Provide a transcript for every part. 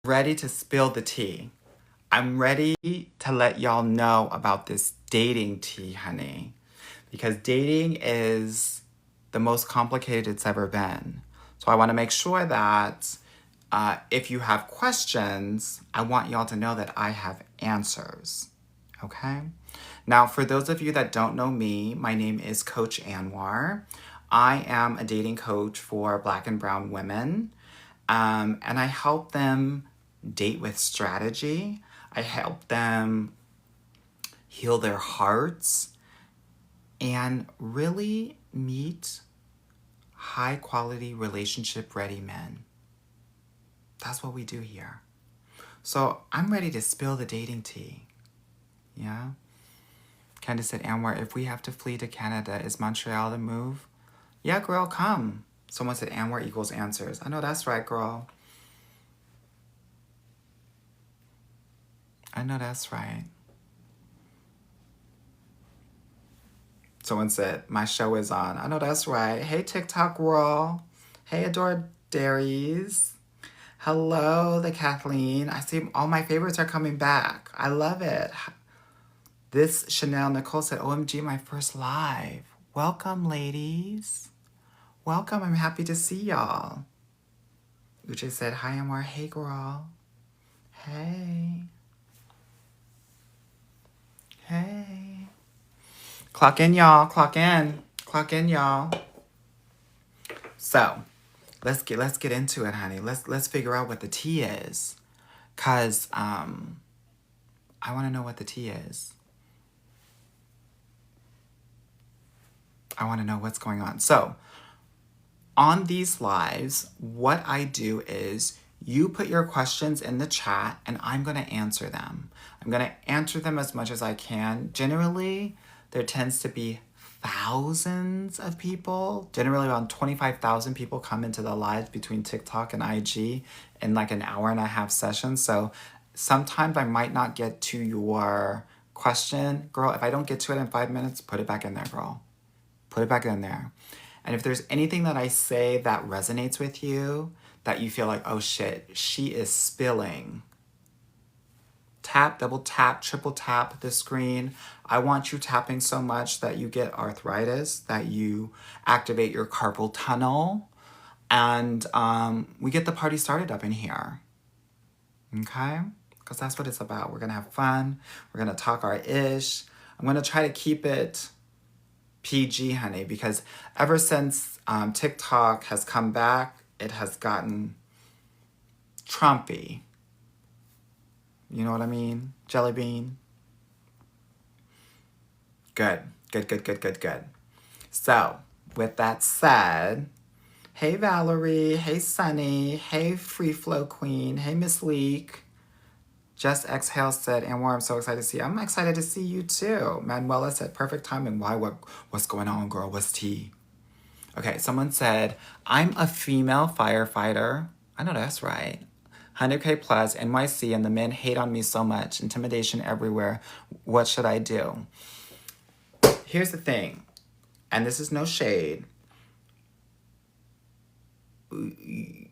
ready to spill the tea. I'm ready to let y'all know about this dating tea, honey. Because dating is the most complicated it's ever been. So I want to make sure that if you have questions, I want y'all to know that I have answers. Okay? Now, for those of you that don't know me, my name is Coach Anwar. I am a dating coach for Black and Brown women, and I help them date with strategy. I help them heal their hearts and really meet high quality relationship ready men. That's what we do here. So I'm ready to spill the dating tea. Yeah? Candace said, Anwar, if we have to flee to Canada, is Montreal the move? Yeah, girl, come. Someone said Anwar equals answers. I know that's right, girl. I know that's right. Someone said, my show is on. I know that's right. Hey, TikTok world. Hey, Adore Dairies. Hello, the Kathleen. I see all my favorites are coming back. I love it. This Chanel Nicole said, OMG, my first live. Welcome, ladies. Welcome. I'm happy to see y'all. Uche said, hi, Amar. Hey, girl. Hey. Hey. Clock in, y'all. Clock in. Clock in, y'all. So, let's get into it, honey. Let's figure out what the tea is. Cause I want to know what the tea is. I want to know what's going on. So, on these lives, what I do is you put your questions in the chat and I'm going to answer them. I'm going to answer them as much as I can. Generally, there tends to be thousands of people. Generally, around 25,000 people come into the lives between TikTok and IG in like an hour and a half session. So sometimes I might not get to your question. Girl, if I don't get to it in 5 minutes, put it back in there, girl. Put it back in there. And if there's anything that I say that resonates with you, that you feel like, oh shit, she is spilling, tap, double tap, triple tap the screen. I want you tapping so much that you get arthritis, that you activate your carpal tunnel, and we get the party started up in here. Okay? Because that's what it's about. We're going to have fun. We're going to talk our ish. I'm going to try to keep it PG, honey, because ever since TikTok has come back, it has gotten Trumpy. You know what I mean? Jelly bean. Good. So, with that said, hey Valerie, hey Sunny, hey Free Flow Queen, hey Miss Leek. Just Exhale said, Anwar, I'm so excited to see you. I'm excited to see you too. Manuela said, perfect timing. Why? What's going on, girl? What's tea? Okay, someone said, I'm a female firefighter. I know that's right. 100K plus, NYC, and the men hate on me so much. Intimidation everywhere. What should I do? Here's the thing, and this is no shade.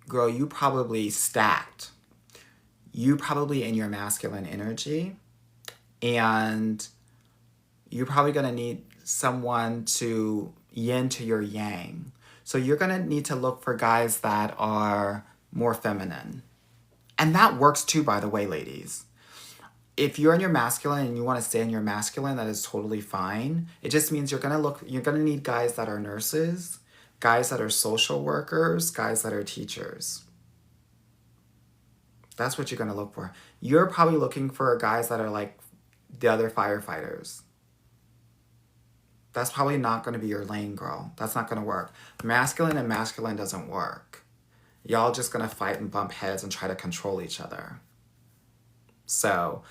Girl, you probably stacked. You probably in your masculine energy, and you're probably going to need someone to yin to your yang. So you're going to need to look for guys that are more feminine. And that works too, by the way, ladies. If you're in your masculine and you want to stay in your masculine, that is totally fine. It just means you're going to need guys that are nurses, guys that are social workers, guys that are teachers. That's what you're going to look for. You're probably looking for guys that are like the other firefighters. That's probably not going to be your lane, girl. That's not going to work. Masculine and masculine doesn't work. Y'all just going to fight and bump heads and try to control each other. So,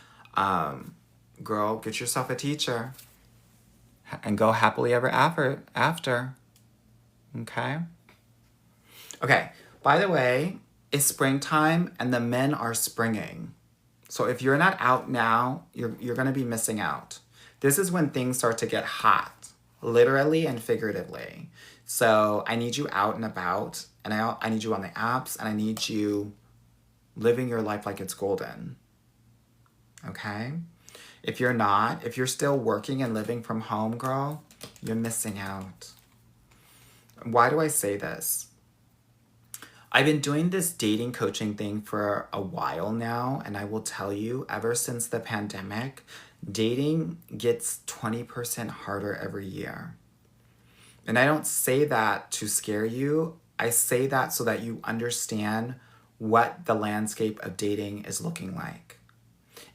girl, get yourself a teacher and go happily ever after. Okay? Okay, by the way, it's springtime and the men are springing. So if you're not out now, you're going to be missing out. This is when things start to get hot, literally and figuratively. So I need you out and about, and I need you on the apps, and I need you living your life like it's golden. Okay? If you're not, if you're still working and living from home, girl, you're missing out. Why do I say this? I've been doing this dating coaching thing for a while now, and I will tell you, ever since the pandemic, dating gets 20% harder every year. And I don't say that to scare you. I say that so that you understand what the landscape of dating is looking like.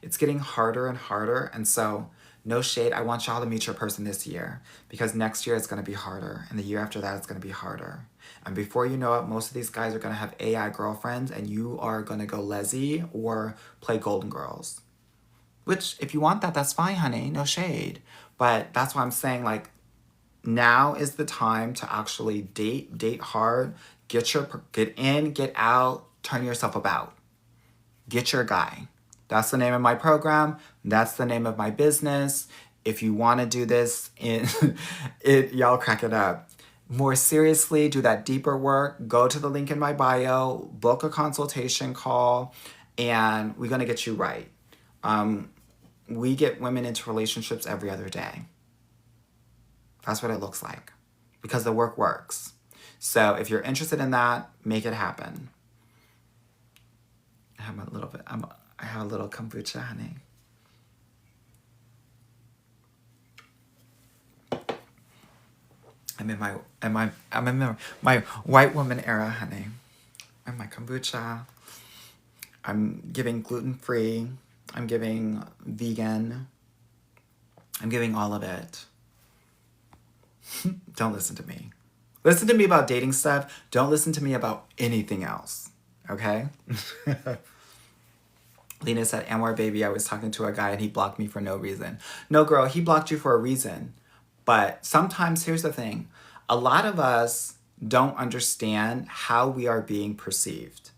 It's getting harder and harder, and so no shade, I want y'all to meet your person this year, because next year it's going to be harder, and the year after that it's going to be harder. And before you know it, most of these guys are going to have AI girlfriends, and you are going to go lessy or play Golden Girls. Which, if you want that, that's fine, honey, no shade. But that's why I'm saying, like, now is the time to actually date hard, get in, get out, turn yourself about. Get your guy. That's the name of my program. That's the name of my business. If you want to do this, y'all crack it up. More seriously, do that deeper work. Go to the link in my bio, book a consultation call, and we're going to get you right. We get women into relationships every other day. That's what it looks like, because the work works. So if you're interested in that, make it happen. I have a little kombucha, honey. I'm in my white woman era, honey. And my kombucha. I'm giving gluten-free. I'm giving vegan. I'm giving all of it. Don't listen to me. Listen to me about dating stuff. Don't listen to me about anything else. Okay? Lena said, Anwar, baby, I was talking to a guy and he blocked me for no reason. No, girl, he blocked you for a reason. But sometimes, here's the thing. A lot of us don't understand how we are being perceived.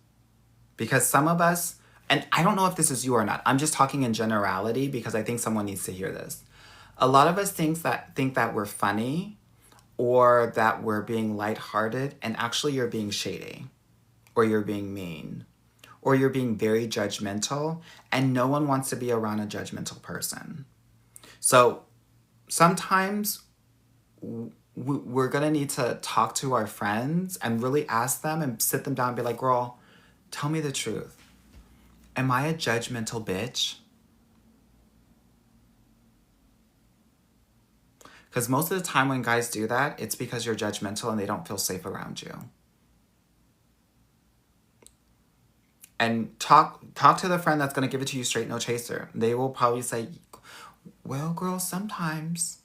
Because some of us, and I don't know if this is you or not, I'm just talking in generality because I think someone needs to hear this. A lot of us think that we're funny or that we're being lighthearted, and actually you're being shady or you're being mean or you're being very judgmental, and no one wants to be around a judgmental person. So sometimes we're going to need to talk to our friends and really ask them and sit them down and be like, girl, tell me the truth. Am I a judgmental bitch? Because most of the time when guys do that, it's because you're judgmental and they don't feel safe around you. And talk to the friend that's going to give it to you straight, no chaser. They will probably say, well, girl, sometimes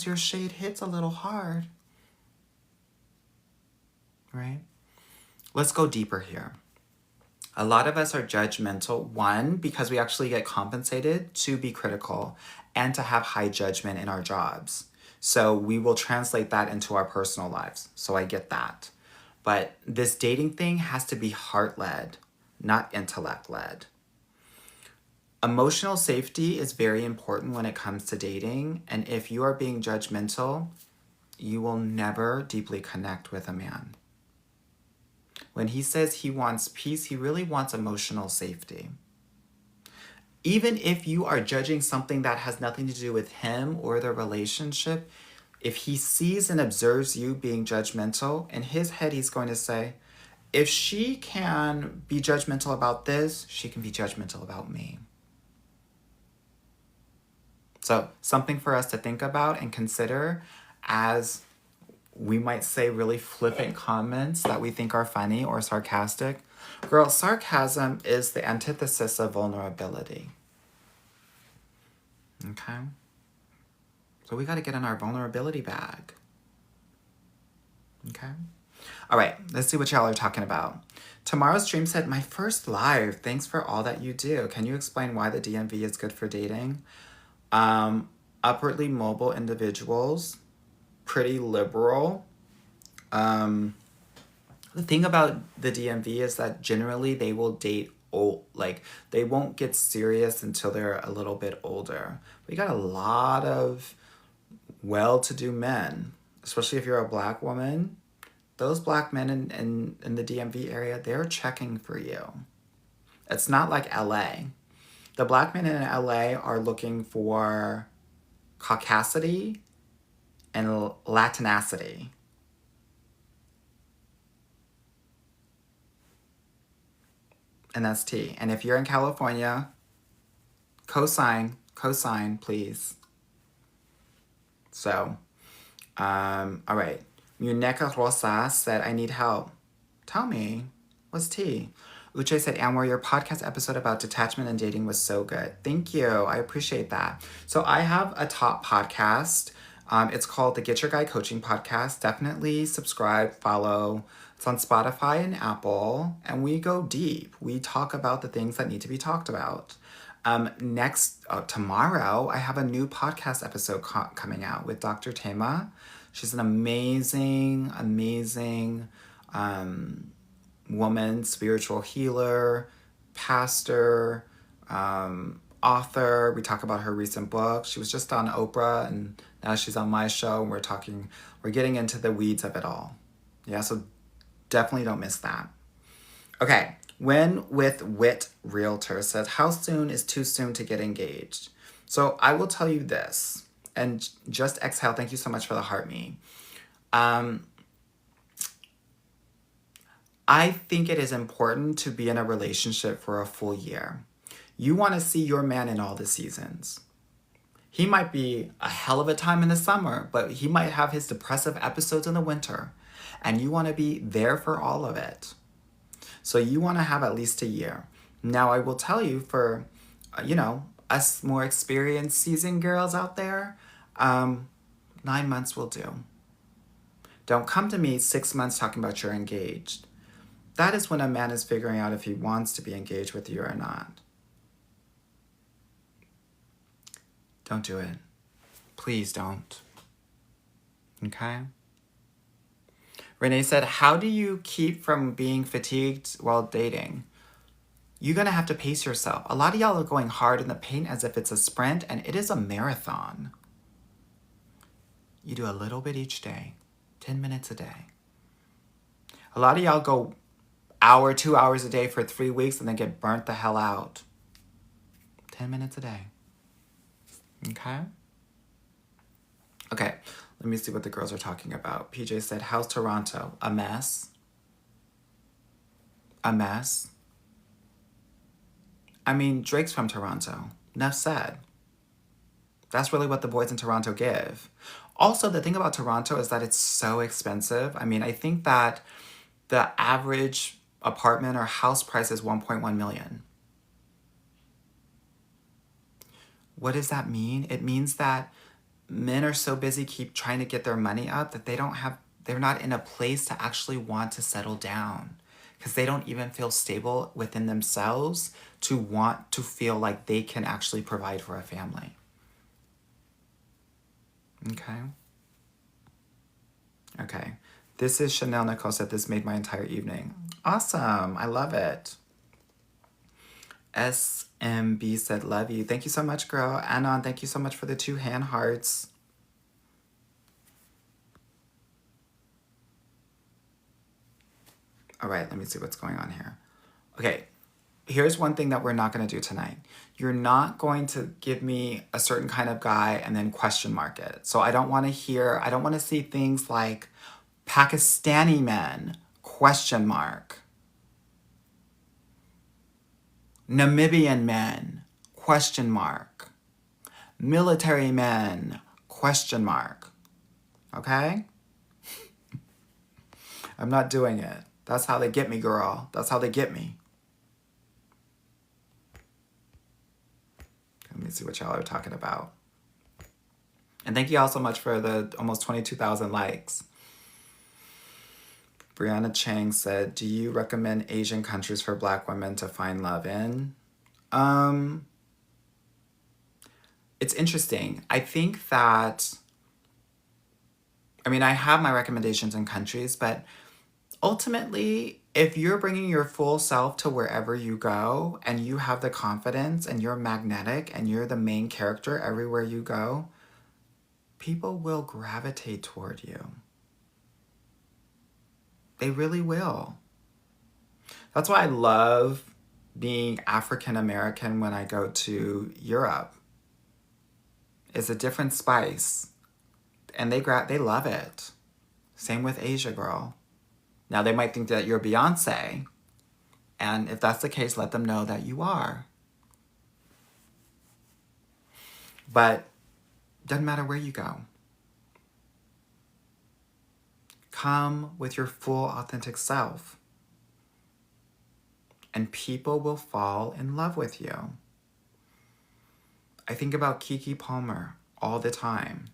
your shade hits a little hard. Right? Let's go deeper here. A lot of us are judgmental, one, because we actually get compensated to be critical and to have high judgment in our jobs. So we will translate that into our personal lives. So I get that. But this dating thing has to be heart-led, not intellect-led. Emotional safety is very important when it comes to dating. And if you are being judgmental, you will never deeply connect with a man. When he says he wants peace, he really wants emotional safety. Even if you are judging something that has nothing to do with him or the relationship, if he sees and observes you being judgmental, in his head he's going to say, if she can be judgmental about this, she can be judgmental about me. So something for us to think about and consider as we might say really flippant comments that we think are funny or sarcastic. Girl, sarcasm is the antithesis of vulnerability. Okay? So we got to get in our vulnerability bag. Okay? All right, let's see what y'all are talking about. Tomorrow's Dream said, my first live. Thanks for all that you do. Can you explain why the DMV is good for dating? Upwardly mobile individuals, pretty liberal. The thing about the DMV is that generally they will date old, like they won't get serious until they're a little bit older. We got a lot of well-to-do men, especially if you're a black woman. Those black men in the DMV area, they're checking for you. It's not like LA. The black men in LA are looking for caucasity and Latinacity. And that's T. And if you're in California, cosign, please. So, all right. Muñeca Rosa said, I need help. Tell me, what's T? Uche said, Anwar, your podcast episode about detachment and dating was so good. Thank you. I appreciate that. So I have a top podcast. It's called the Get Your Guy Coaching Podcast. Definitely subscribe, follow. It's on Spotify and Apple. And we go deep. We talk about the things that need to be talked about. Tomorrow, I have a new podcast episode coming out with Dr. Tema. She's an amazing woman, spiritual healer, pastor, author. We talk about her recent book. She was just on Oprah and now she's on my show. And we're getting into the weeds of it all. Yeah, so definitely don't miss that. Okay, When with Wit Realtor says, how soon is too soon to get engaged? So I will tell you this, and just exhale. Thank you so much for the heart me. I think it is important to be in a relationship for a full year. You want to see your man in all the seasons. He might be a hell of a time in the summer, but he might have his depressive episodes in the winter. And you want to be there for all of it. So you want to have at least a year. Now, I will tell you for, us more experienced seasoned girls out there, 9 months will do. Don't come to me 6 months talking about you're engaged. That is when a man is figuring out if he wants to be engaged with you or not. Don't do it. Please don't. Okay? Renee said, how do you keep from being fatigued while dating? You're going to have to pace yourself. A lot of y'all are going hard in the paint as if it's a sprint, and it is a marathon. You do a little bit each day, 10 minutes a day. A lot of y'all go 2 hours a day for 3 weeks and then get burnt the hell out. 10 minutes a day. Okay? Okay, let me see what the girls are talking about. PJ said, how's Toronto? A mess. A mess. I mean, Drake's from Toronto. Enough said. That's really what the boys in Toronto give. Also, the thing about Toronto is that it's so expensive. I mean, I think that the average apartment or house price is $1.1 million. What does that mean? It means that men are so busy keep trying to get their money up that they're not in a place to actually want to settle down because they don't even feel stable within themselves to want to feel like they can actually provide for a family. Okay. This is Chanel Nicole said, this made my entire evening. Awesome. I love it. SMB said, love you. Thank you so much, girl. Anon, thank you so much for the 2 hand hearts. All right, let me see what's going on here. Okay, here's one thing that we're not going to do tonight. You're not going to give me a certain kind of guy and then question mark it. So I don't want to see things like Pakistani men, question mark. Namibian men, question mark. Military men, question mark. Okay? I'm not doing it. That's how they get me, girl. That's how they get me. Let me see what y'all are talking about. And thank you all so much for the almost 22,000 likes. Brianna Chang said, do you recommend Asian countries for Black women to find love in? It's interesting. I think that, I have my recommendations in countries, but ultimately, if you're bringing your full self to wherever you go and you have the confidence and you're magnetic and you're the main character everywhere you go, people will gravitate toward you. They really will. That's why I love being African American when I go to Europe. It's a different spice. And they love it. Same with Asia, girl. Now, they might think that you're Beyonce. And if that's the case, let them know that you are. But doesn't matter where you go. Come with your full, authentic self. And people will fall in love with you. I think about Keke Palmer all the time.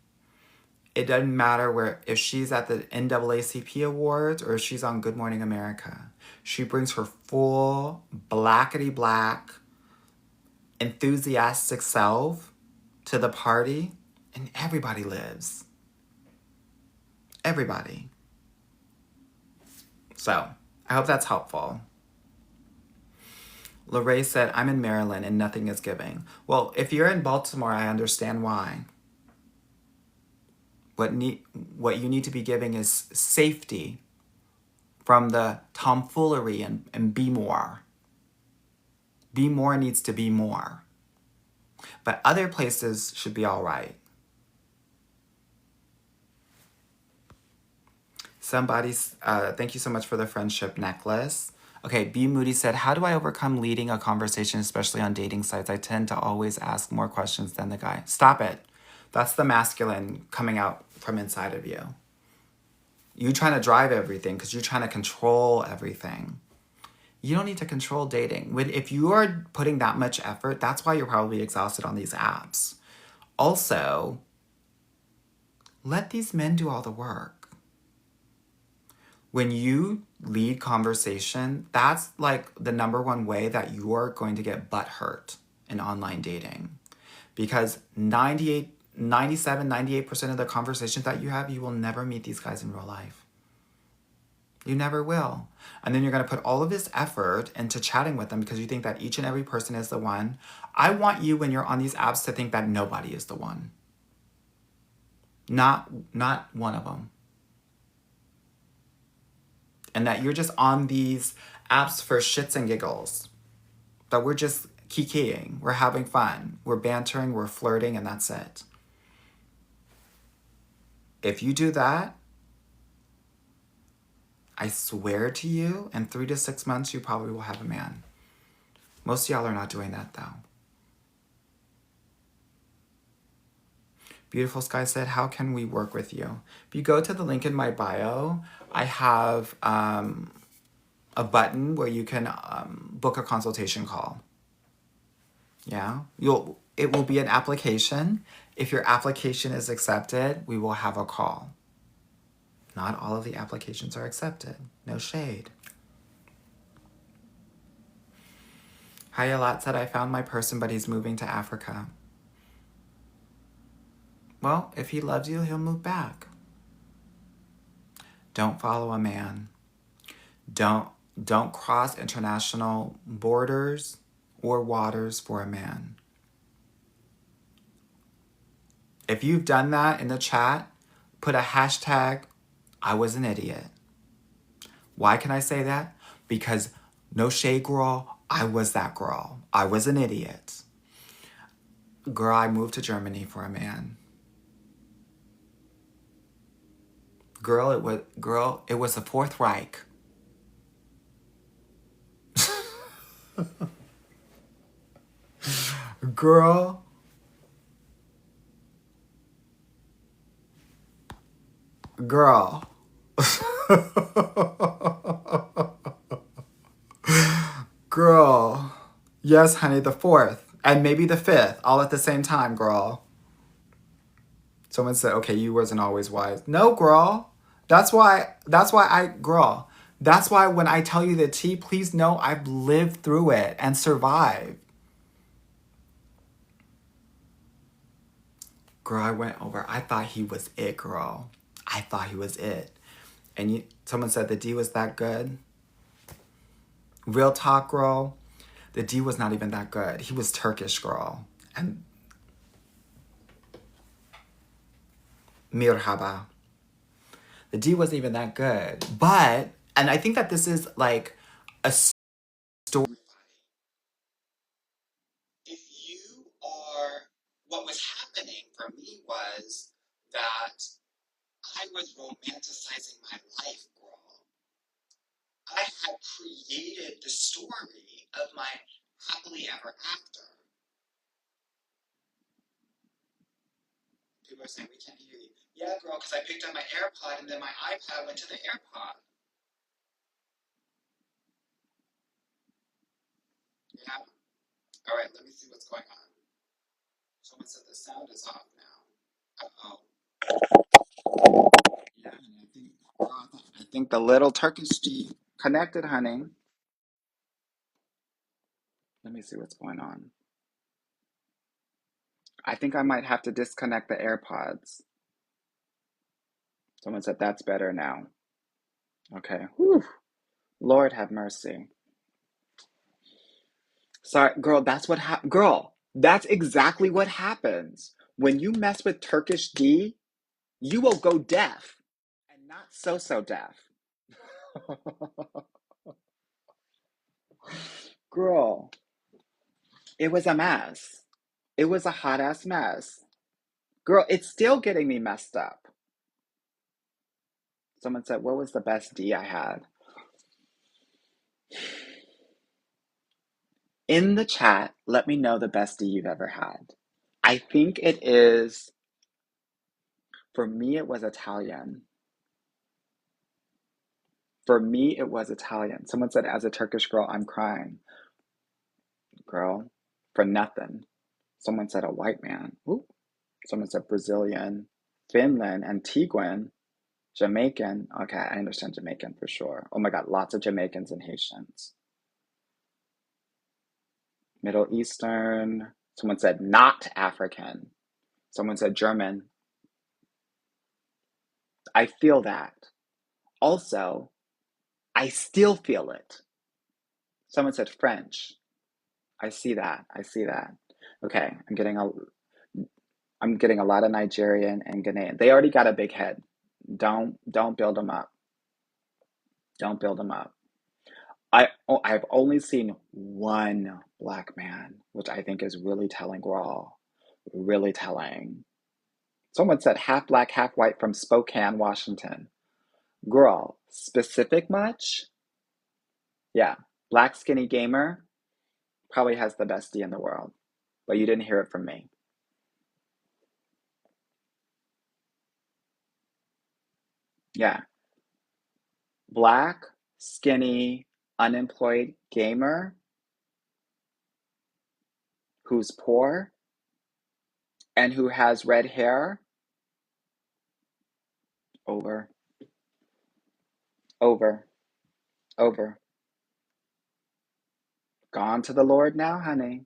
It doesn't matter if she's at the NAACP Awards or if she's on Good Morning America. She brings her full, blackety black, enthusiastic self to the party, and everybody lives. Everybody. So, I hope that's helpful. Lorraine said, I'm in Maryland and nothing is giving. Well, if you're in Baltimore, I understand why. What you need to be giving is safety from the tomfoolery and be more. Be more needs to be more. But other places should be all right. Thank you so much for the friendship necklace. Okay, B. Moody said, how do I overcome leading a conversation, especially on dating sites? I tend to always ask more questions than the guy. Stop it. That's the masculine coming out from inside of you. You trying to drive everything because you're trying to control everything. You don't need to control dating. If you are putting that much effort, that's why you're probably exhausted on these apps. Also, let these men do all the work. When you lead conversation, that's like the number one way that you are going to get butt hurt in online dating. Because 98% of the conversations that you have, you will never meet these guys in real life. You never will. And then you're going to put all of this effort into chatting with them because you think that each and every person is the one. I want you, when you're on these apps, to think that nobody is the one. Not one of them. And that you're just on these apps for shits and giggles. That we're just kikiing. We're having fun. We're bantering. We're flirting. And that's it. If you do that, I swear to you, in 3 to 6 months, you probably will have a man. Most of y'all are not doing that, though. Beautiful Sky said, how can we work with you? If you go to the link in my bio, I have a button where you can book a consultation call. Yeah? It will be an application. If your application is accepted, we will have a call. Not all of the applications are accepted. No shade. Hayalat said, I found my person, but he's moving to Africa. Well, if he loves you, he'll move back. Don't follow a man. Don't cross international borders or waters for a man. If you've done that in the chat, put a hashtag, I was an idiot. Why can I say that? Because no shade, girl, I was that girl. I was an idiot. Girl, I moved to Germany for a man. Girl, it was the Fourth Reich. Girl. Girl. Yes, honey, the 4th. And maybe the 5th, all at the same time, girl. Someone said, okay, you wasn't always wise. No, girl. That's why when I tell you the tea, please know I've lived through it and survived. Girl, I went over. I thought he was it, girl. I thought he was it. And someone said the D was that good. Real talk, girl. The D was not even that good. He was Turkish, girl. And Mirhaba. The D wasn't even that good. And I think that this is like a story. was happening for me was that I was romanticizing my life, girl. I had created the story of my happily ever after. People are saying, we can't hear you. Yeah, girl, because I picked up my AirPod and then my iPad went to the AirPod. Yeah? All right, let me see what's going on. Someone said the sound is off now. Uh-oh. Yeah, honey, I think the little Turkish tea connected, honey. Let me see what's going on. I think I might have to disconnect the AirPods. Someone said that's better now. Okay. Whew. Lord have mercy. Sorry, girl, girl, that's exactly what happens. When you mess with Turkish D, you will go deaf. And not so deaf. Girl, it was a mess. It was a hot ass mess. Girl, it's still getting me messed up. Someone said, what was the best D I had? In the chat, let me know the best D you've ever had. I think it is, for me, it was Italian. For me, it was Italian. Someone said, as a Turkish girl, I'm crying. Girl, for nothing. Someone said, a white man. Ooh. Someone said, Brazilian, Finland, Antiguan, Jamaican. Okay, I understand Jamaican for sure. Oh my God, lots of Jamaicans and Haitians. Middle Eastern. Someone said, not African. Someone said, German. I feel that. Also, I still feel it. Someone said French. I see that. I see that. Okay, I'm getting a lot of Nigerian and Ghanaian. They already got a big head. Don't build them up. Don't build them up. I've only seen one black man, which I think is really telling raw. Really telling. Someone said half black, half white from Spokane, Washington. Girl, specific much? Yeah. Black skinny gamer probably has the best D in the world. But you didn't hear it from me. Yeah. Black, skinny, unemployed gamer who's poor and who has red hair. Over, over, over. Gone to the Lord now, honey.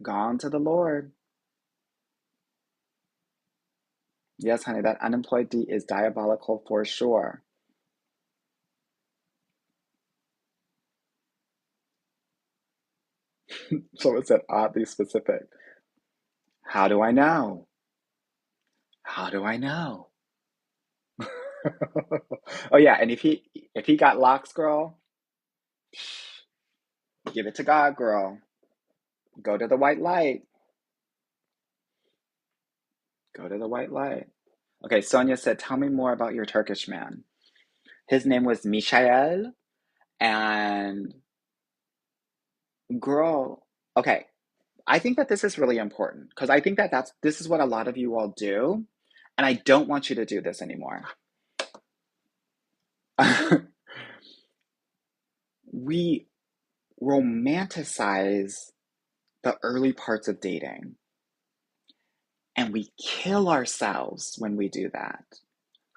Gone to the Lord. Yes, honey, that unemployed D is diabolical for sure. Someone said oddly specific. How do I know? How do I know? Oh yeah, and if he got locks, girl, give it to God, girl. Go to the white light. Go to the white light. Okay, Sonia said, tell me more about your Turkish man. His name was Mishael, and girl, okay, I think that this is really important because I think that this is what a lot of you all do, and I don't want you to do this anymore. We romanticize the early parts of dating, and we kill ourselves when we do that.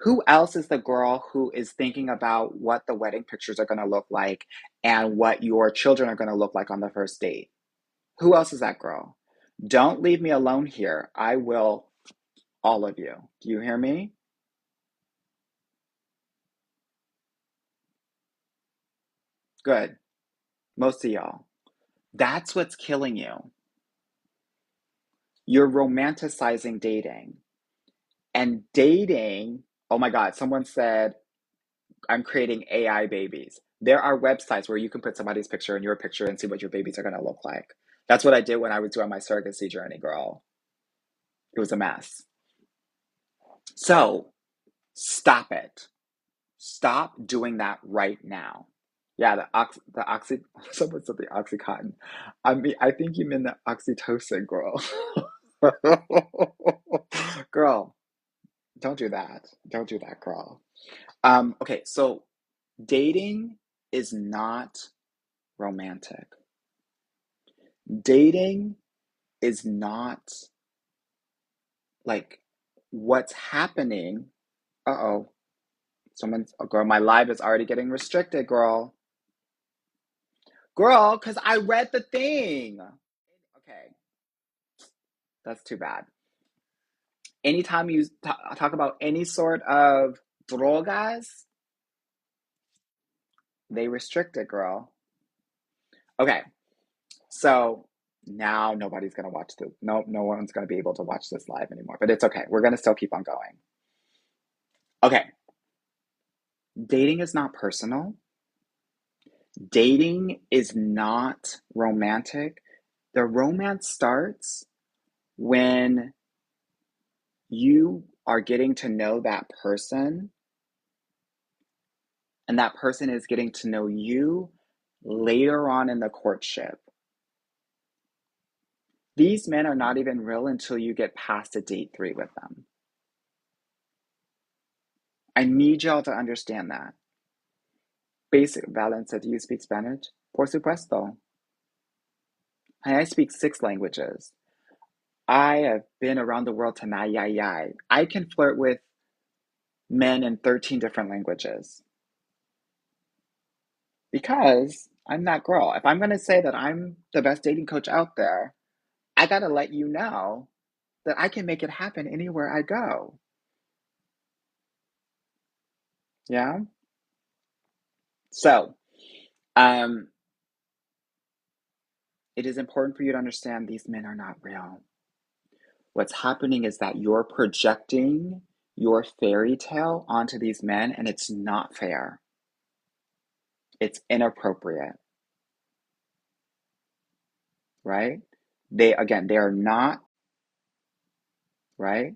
Who else is the girl who is thinking about what the wedding pictures are going to look like and what your children are going to look like on the first date? Who else is that girl? Don't leave me alone here. I will, all of you. Do you hear me? Good. Most of y'all. That's what's killing you. You're romanticizing dating. And dating, oh my God, someone said, I'm creating AI babies. There are websites where you can put somebody's picture in your picture and see what your babies are going to look like. That's what I did when I was doing my surrogacy journey, girl. It was a mess. So stop it. Stop doing that right now. Yeah, someone said the oxycontin. I think you meant the oxytocin, girl. Girl, don't do that. Don't do that, girl. Okay, so dating is not romantic. Dating is not like what's happening. Uh-oh. Girl, my live is already getting restricted, girl. Girl, because I read the thing. Okay, that's too bad. Anytime you talk about any sort of drogas, they restrict it, girl. Okay, so now nobody's gonna watch the no one's gonna be able to watch this live anymore. But it's okay. We're gonna still keep on going. Okay, dating is not personal. Dating is not romantic. The romance starts when you are getting to know that person and that person is getting to know you later on in the courtship. These men are not even real until you get past a date 3 with them. I need y'all to understand that. Basic. Valencia, do you speak Spanish? Por supuesto. I speak 6 languages. I have been around the world tonight. I can flirt with men in 13 different languages. Because I'm that girl. If I'm going to say that I'm the best dating coach out there, I got to let you know that I can make it happen anywhere I go. Yeah? So, it is important for you to understand these men are not real. What's happening is that you're projecting your fairy tale onto these men, and it's not fair. It's inappropriate, right? They are not, right?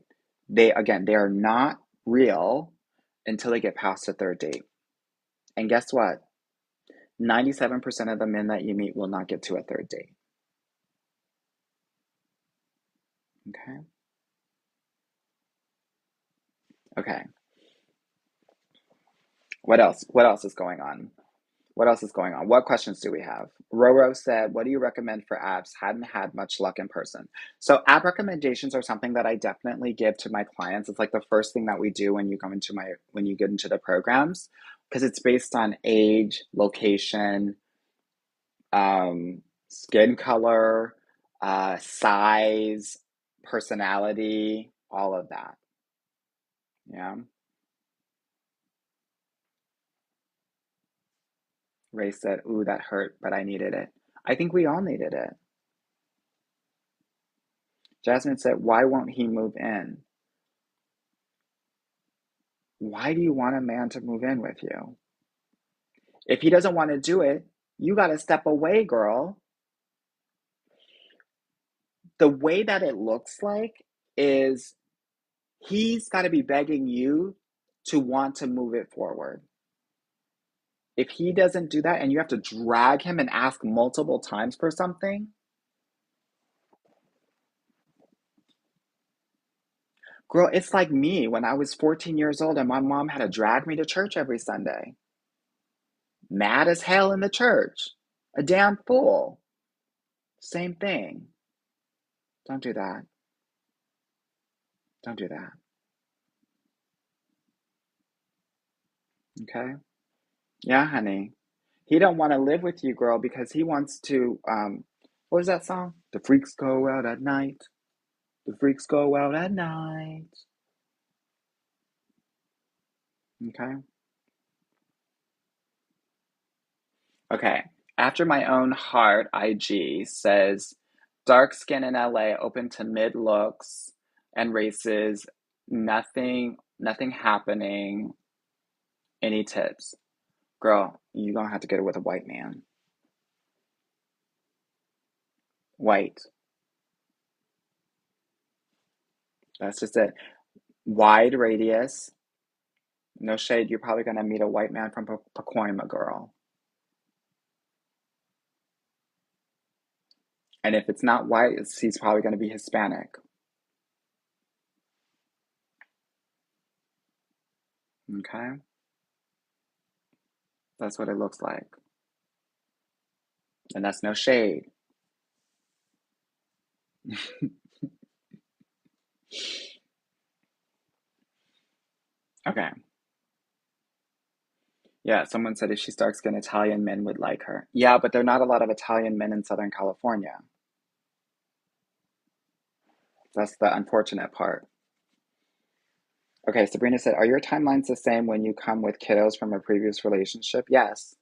They are not real until they get past the 3rd date. And guess what? 97% of the men that you meet will not get to a 3rd date. Okay? Okay. What else? What else is going on? What else is going on? What questions do we have? Roro said, what do you recommend for apps? Hadn't had much luck in person. So app recommendations are something that I definitely give to my clients. It's like the first thing that we do when you get into the programs, because it's based on age, location, skin color, size, personality, all of that. Yeah. Ray said, ooh, that hurt, but I needed it. I think we all needed it. Jasmine said, why won't he move in? Why do you want a man to move in with you? If he doesn't want to do it, you got to step away, girl. The way that it looks like is he's got to be begging you to want to move it forward. If he doesn't do that and you have to drag him and ask multiple times for something, girl, it's like me when I was 14 years old and my mom had to drag me to church every Sunday. Mad as hell in the church. A damn fool. Same thing. Don't do that. Don't do that. Okay? Yeah, honey. He don't want to live with you, girl, because he wants to what was that song? The freaks go out at night. The freaks go out at night. Okay? Okay. After my own heart, IG says dark skin in LA, open to mid looks and races, nothing happening. Any tips? Girl, you're gonna have to get it with a white man. White. That's just it. Wide radius. No shade. You're probably going to meet a white man from Pacoima, girl. And if it's not white, he's probably going to be Hispanic. Okay? That's what it looks like. And that's no shade. Okay. Yeah, someone said if she starts getting Italian, men would like her. Yeah, but there are not a lot of Italian men in Southern California. That's the unfortunate part. Okay, Sabrina said, are your timelines the same when you come with kiddos from a previous relationship? Yes.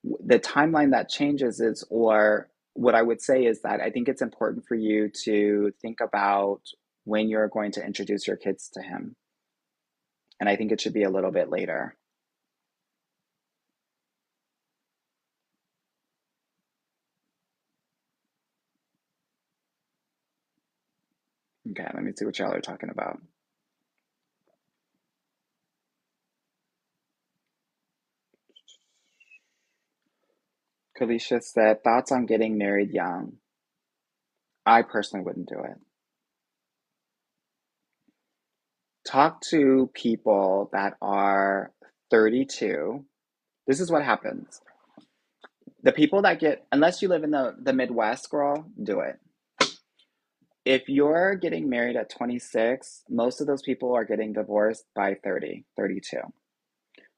The timeline that changes is, or what I would say is that I think it's important for you to think about when you're going to introduce your kids to him. And I think it should be a little bit later. Okay, let me see what y'all are talking about. Kalisha said, thoughts on getting married young? I personally wouldn't do it. Talk to people that are 32. This is what happens. The people that get, unless you live in the Midwest, girl, do it. If you're getting married at 26, most of those people are getting divorced by 30, 32.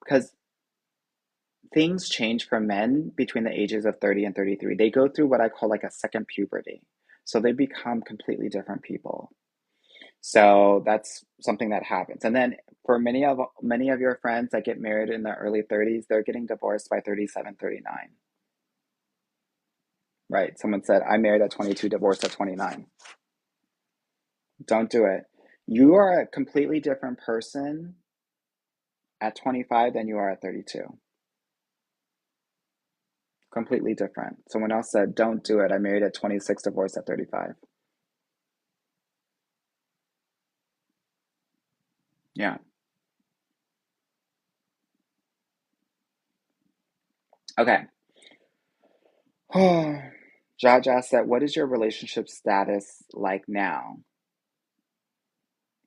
Because things change for men between the ages of 30 and 33. They go through what I call like a second puberty. So they become completely different people. So that's something that happens. And then for many of your friends that get married in the early 30s, they're getting divorced by 37, 39. Right. Someone said, I married at 22, divorced at 29. Don't do it. You are a completely different person at 25 than you are at 32. Completely different. Someone else said, don't do it. I married at 26, divorced at 35. Yeah. Okay. Jaja said, what is your relationship status like now?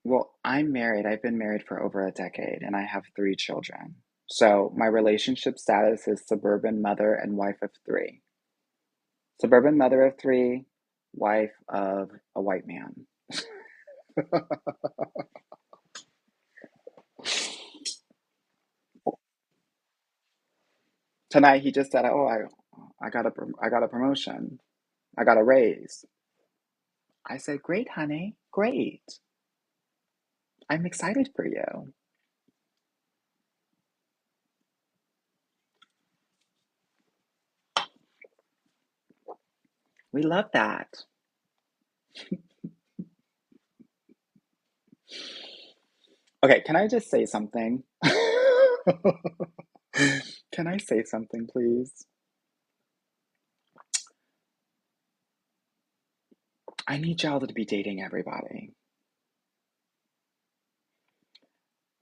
Well, I'm married. I've been married for over a decade and I have 3 children. So my relationship status is suburban mother and wife of 3. Suburban mother of 3, wife of a white man. Tonight he just said, "Oh, I got a promotion. I got a raise." I said, "Great, honey. Great. I'm excited for you." We love that. Okay, can I just say something? Can I say something, please? I need y'all to be dating everybody.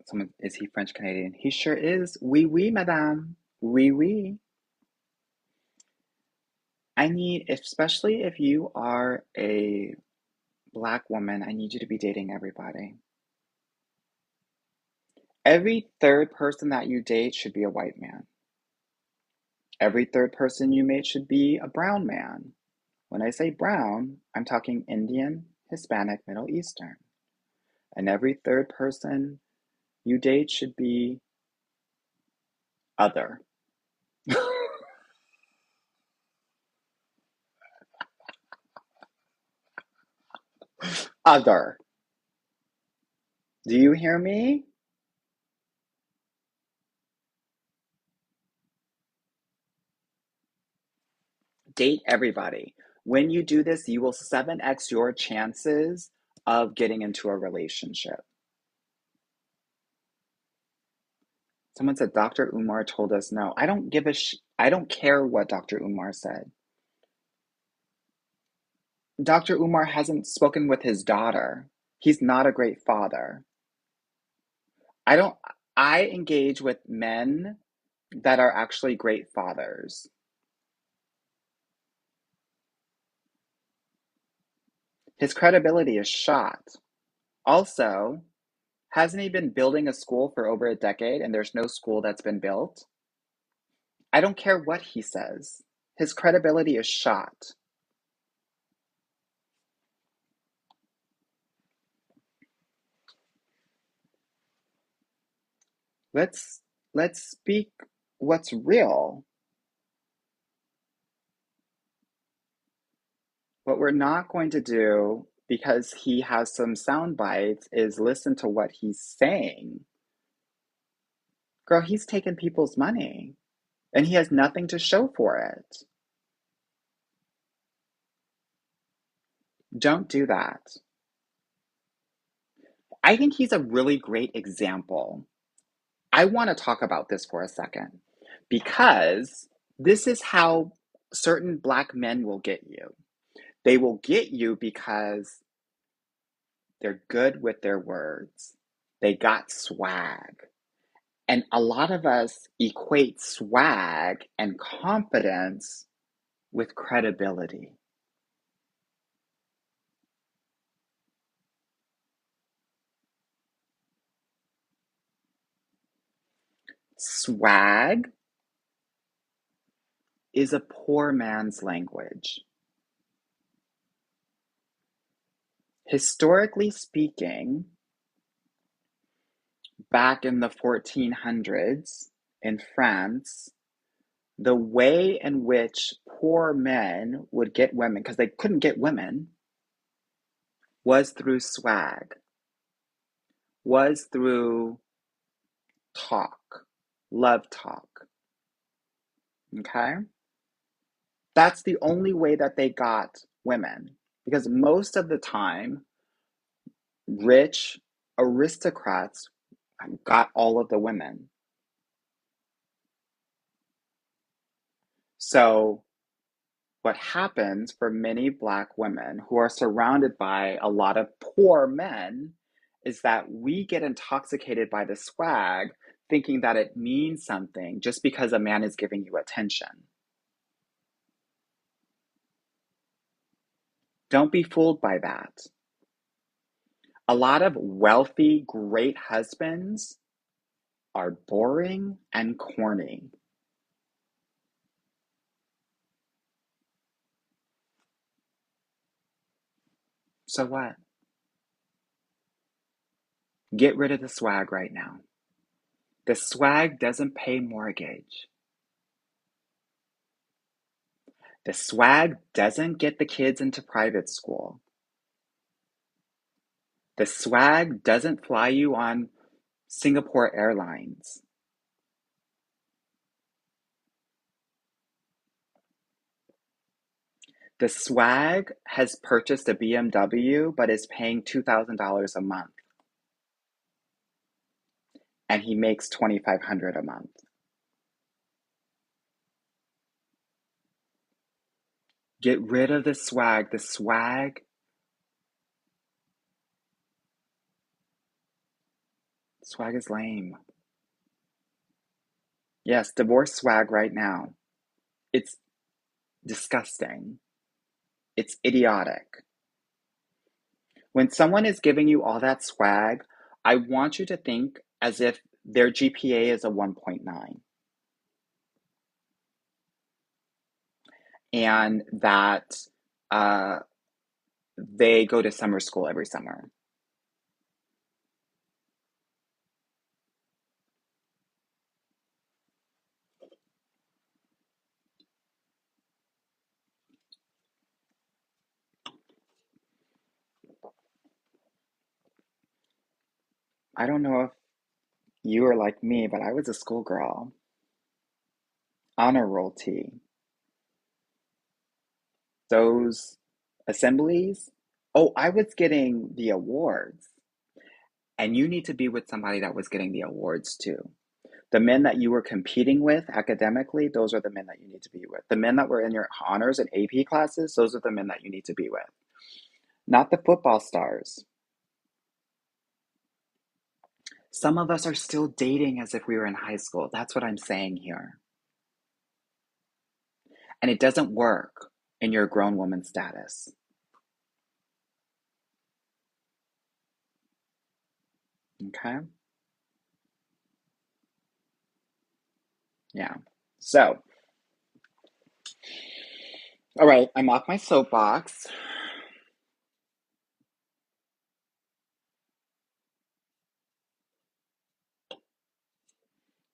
Someone, is he French Canadian? He sure is. Oui, oui, madame. Oui, oui. I need, especially if you are a black woman, I need you to be dating everybody. Every third person that you date should be a white man. Every third person you meet should be a brown man. When I say brown, I'm talking Indian, Hispanic, Middle Eastern. And every third person you date should be other. Other. Do you hear me? Date everybody. When you do this, you will 7x your chances of getting into a relationship. Someone said Dr. Umar told us no. I don't give a I don't care what Dr. Umar said. Dr. Umar hasn't spoken with his daughter. He's not a great father. I don't, I engage with men that are actually great fathers. His credibility is shot. Also, hasn't he been building a school for over a decade and there's no school that's been built? I don't care what he says. His credibility is shot. Let's let's speak what's real. What we're not going to do because he has some sound bites is listen to what he's saying. Girl, he's taken people's money and he has nothing to show for it. Don't do that. I think he's a really great example. I want to talk about this for a second because this is how certain black men will get you. They will get you because they're good with their words. They got swag. And a lot of us equate swag and confidence with credibility. Swag is a poor man's language. Historically speaking, back in the 1400s in France, the way in which poor men would get women, because they couldn't get women, was through swag, was through talk, love talk. Okay? That's the only way that they got women. Because most of the time, rich aristocrats got all of the women. So, what happens for many black women who are surrounded by a lot of poor men is that we get intoxicated by the swag, thinking that it means something just because a man is giving you attention. Don't be fooled by that. A lot of wealthy, great husbands are boring and corny. So what? Get rid of the swag right now. The swag doesn't pay mortgage. The swag doesn't get the kids into private school. The swag doesn't fly you on Singapore Airlines. The swag has purchased a BMW but is paying $2,000 a month and he makes $2,500 a month. Get rid of the swag. The swag is lame. Yes, divorce swag right now. It's disgusting. It's idiotic. When someone is giving you all that swag, I want you to think as if their GPA is a 1.9 and that uh, they go to summer school every summer. I don't know if you are like me, but I was a schoolgirl. Honor roll tea. Those assemblies. Oh, I was getting the awards. And you need to be with somebody that was getting the awards too. The men that you were competing with academically, those are the men that you need to be with. The men that were in your honors and AP classes, those are the men that you need to be with. Not the football stars. Some of us are still dating as if we were in high school. That's what I'm saying here. And it doesn't work in your grown woman status. Okay? Yeah. So, all right, I'm off my soapbox.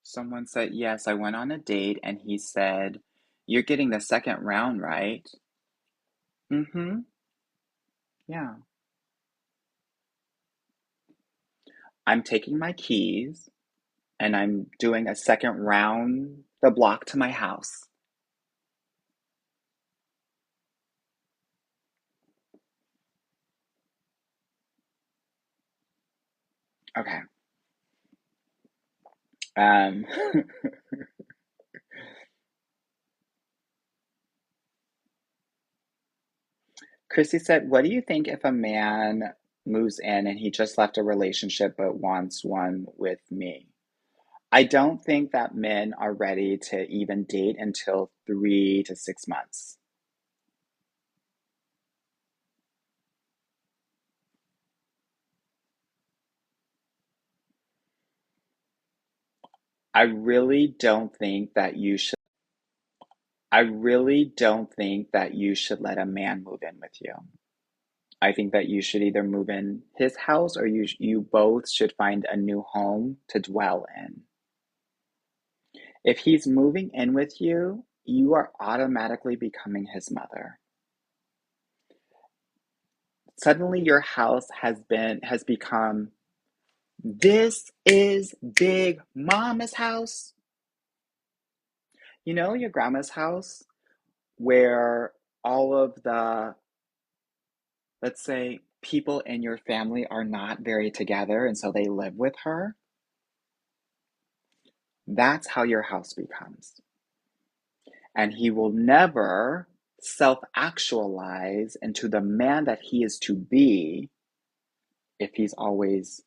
Someone said, yes, I went on a date and he said, you're getting the second round, right? Mm-hmm. Yeah. I'm taking my keys and I'm doing a second round the block to my house. Okay. Um, Chrissy said, what do you think if a man moves in and he just left a relationship but wants one with me? I don't think that men are ready to even date until 3 to 6 months. I really don't think that you should. I really don't think that you should let a man move in with you. I think that you should either move in his house or you both should find a new home to dwell in. If he's moving in with you, you are automatically becoming his mother. Suddenly your house has become, this is Big Mama's house. You know, your grandma's house where all of the, let's say, people in your family are not very together and so they live with her. That's how your house becomes. And he will never self actualize into the man that he is to be if he's always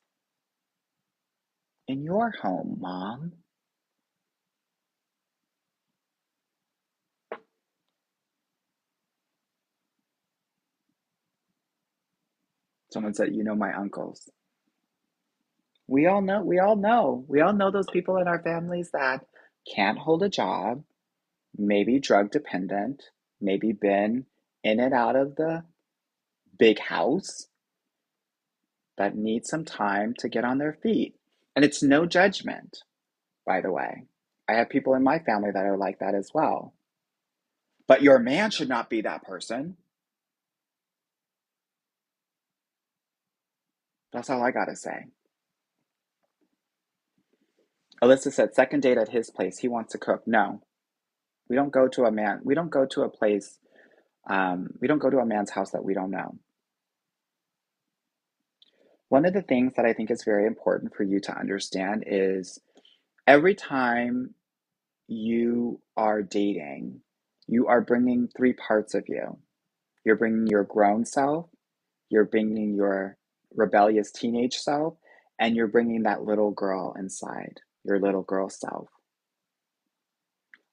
in your home, Mom. Someone said, you know, my uncles. We all know those people in our families that can't hold a job, maybe drug dependent, maybe been in and out of the big house, that need some time to get on their feet. And it's no judgment, by the way. I have people in my family that are like that as well. But your man should not be that person. That's all I gotta say. Alyssa said, second date at his place. He wants to cook. No, we don't go to a man. We don't go to a place. We don't go to a man's house that we don't know. One of the things that I think is very important for you to understand is every time you are dating, you are bringing three parts of you. You're bringing your grown self, you're bringing your rebellious teenage self, and you're bringing that little girl inside, your little girl self.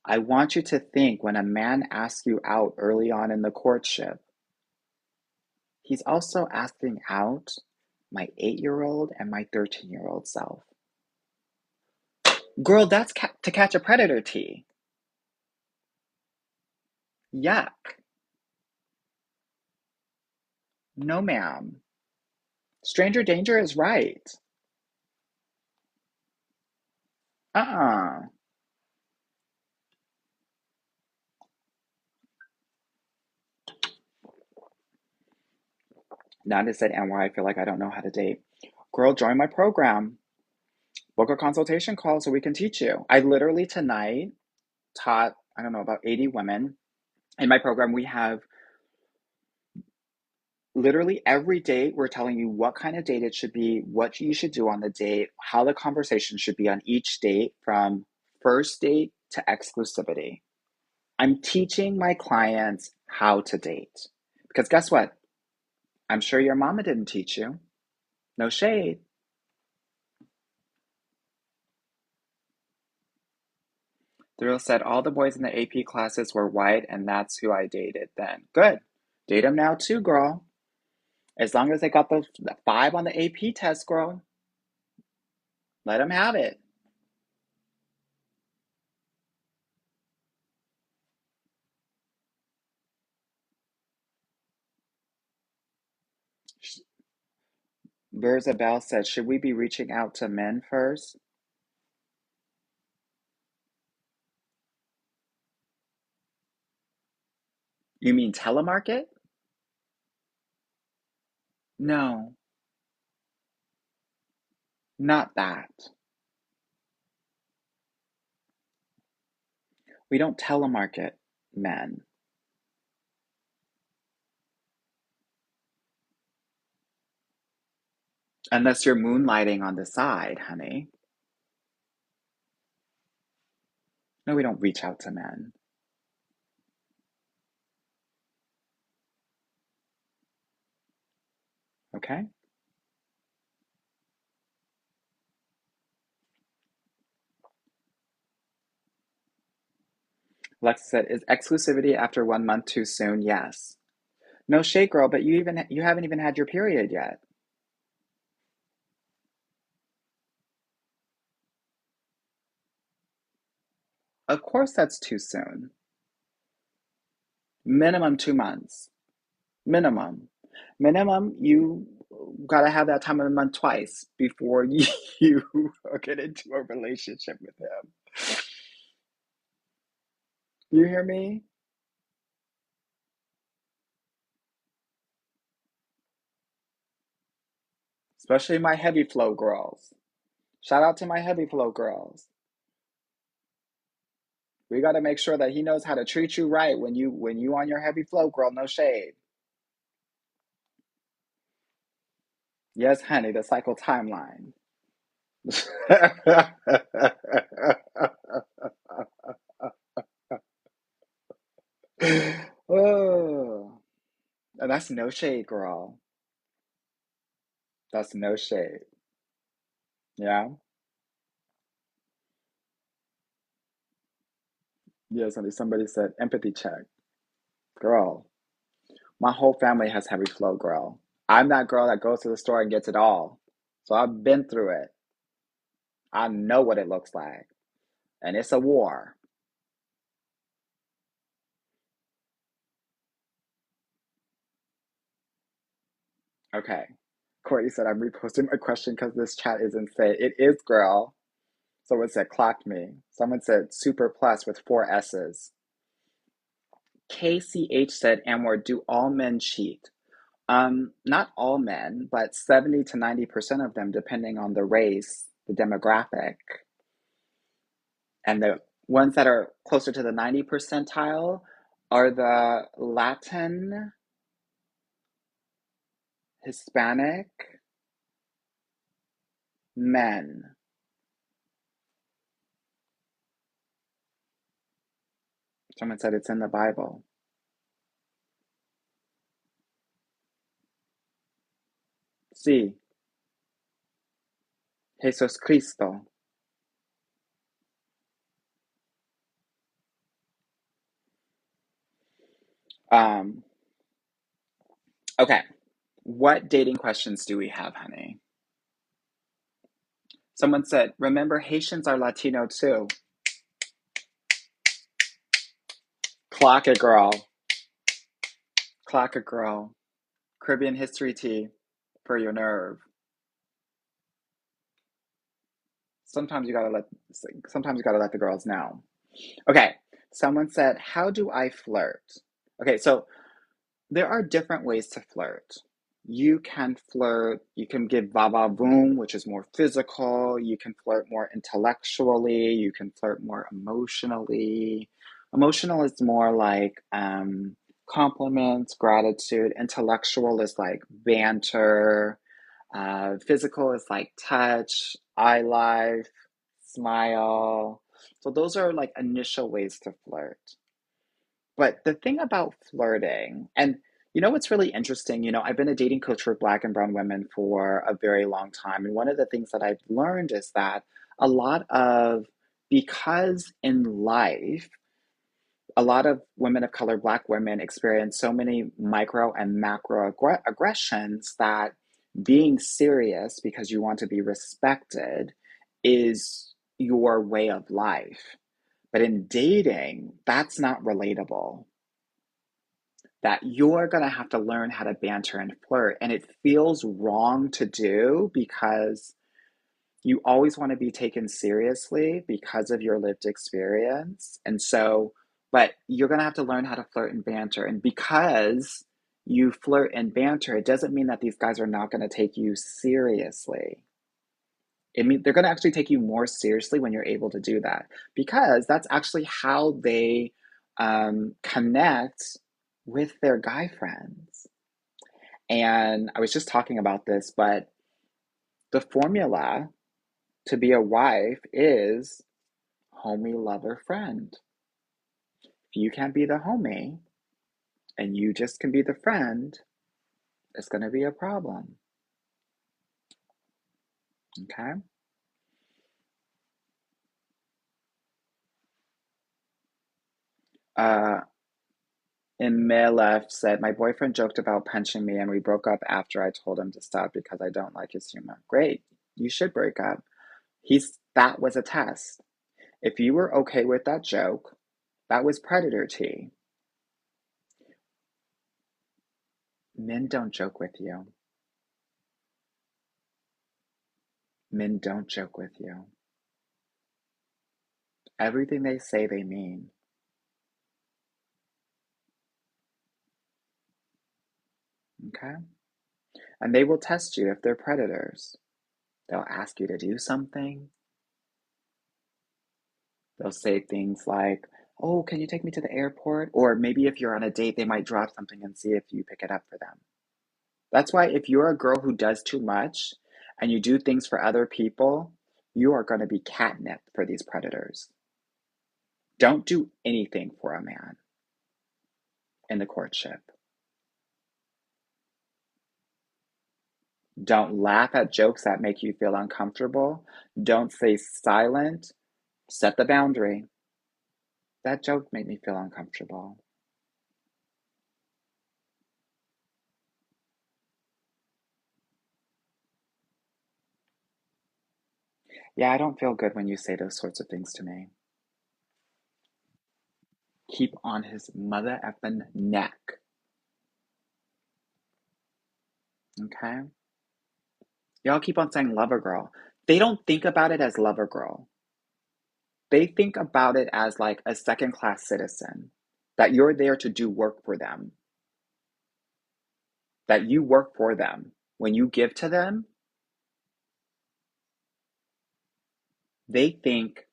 I want you to think when a man asks you out early on in the courtship, he's also asking out my 8-year-old and my 13-year-old self. Girl, that's to catch a predator tea. Yuck. No, ma'am. Stranger danger is right. Uh-uh. Nanda said, and why I feel like I don't know how to date. Girl, join my program. Book a consultation call so we can teach you. I literally tonight taught, I don't know, about 80 women. In my program, we have literally every date, we're telling you what kind of date it should be, what you should do on the date, how the conversation should be on each date from first date to exclusivity. I'm teaching my clients how to date. Because guess what? I'm sure your mama didn't teach you. No shade. Thrill said all the boys in the AP classes were white, and that's who I dated then. Good. Date them now too, girl. As long as they got the 5 on the AP test, girl. Let them have it. Verzabel said, should we be reaching out to men first? You mean telemarket? No, not that. We don't telemarket men. Unless you're moonlighting on the side, honey. No, we don't reach out to men. Okay? Lex said, is exclusivity after 1 month too soon? Yes. No shade, girl, but you haven't even had your period yet. Of course that's too soon. Minimum 2 months. Minimum. Minimum, you gotta have that time of the month twice before you get into a relationship with him. You hear me? Especially my heavy flow girls. Shout out to my heavy flow girls. We got to make sure that he knows how to treat you right when you on your heavy flow, girl. No shade. Yes, honey, the cycle timeline. Oh, and that's no shade, girl. That's no shade. Yeah. Yes, honey. Somebody said empathy check, girl. My whole family has heavy flow, girl. I'm that girl that goes to the store and gets it all. So I've been through it. I know what it looks like, and it's a war. Okay. Courtney said, I'm reposting my question because this chat is insane. It is, girl. Someone said, clocked me. Someone said, super plus with 4 S's. KCH said, Amor, do all men cheat? Not all men, but 70 to 90% of them, depending on the race, the demographic, and the ones that are closer to the 90 percentile are the Latin, Hispanic men. Someone said it's in the Bible. Sí, Jesus Cristo. Um, okay. What dating questions do we have, honey? Someone said, remember, Haitians are Latino too. Clock it, girl. Clock it, girl. Caribbean history tea for your nerve. Sometimes you gotta let sometimes you gotta let the girls know. Okay. Someone said, how do I flirt? Okay, so there are different ways to flirt. You can flirt, you can give va va voom, which is more physical. You can flirt more intellectually. You can flirt more emotionally. Emotional is more like compliments, gratitude. Intellectual is like banter. Physical is like touch, eye life, smile. So those are like initial ways to flirt. But the thing about flirting, and you know what's really interesting? I've been a dating coach for Black and Brown women for a very long time. And one of the things that I've learned is that a lot of because in life, a lot of women of color, Black women, experience so many micro and macro aggressions that being serious because you want to be respected is your way of life. But in dating, that's not relatable. That you're going to have to learn how to banter and flirt. And it feels wrong to do because you always want to be taken seriously because of your lived experience. And so, but you're going to have to learn how to flirt and banter. And because you flirt and banter, it doesn't mean that these guys are not going to take you seriously. It means they're going to actually take you more seriously when you're able to do that, because that's actually how they connect with their guy friends. And I was just talking about this, but the formula to be a wife is homie, lover, friend. If you can't be the homie and you just can be the friend, it's going to be a problem. Okay? Uh, Left said, my boyfriend joked about punching me and we broke up after I told him to stop because I don't like his humor. Great. You should break up. That was a test. If you were okay with that joke, that was predator tea. Men don't joke with you. Men don't joke with you. Everything they say, they mean. Okay? And they will test you if they're predators. They'll ask you to do something. They'll say things like, oh, can you take me to the airport? Or maybe if you're on a date, they might drop something and see if you pick it up for them. That's why if you're a girl who does too much and you do things for other people, you are going to be catnip for these predators. Don't do anything for a man in the courtship. Don't laugh at jokes that make you feel uncomfortable. Don't stay silent. Set the boundary. That joke made me feel uncomfortable. Yeah, I don't feel good when you say those sorts of things to me. Keep on his mother effing neck. Okay? Y'all keep on saying lover girl. They don't think about it as lover girl. They think about it as like a second class citizen, that you're there to do work for them, that you work for them. When you give to them, they think,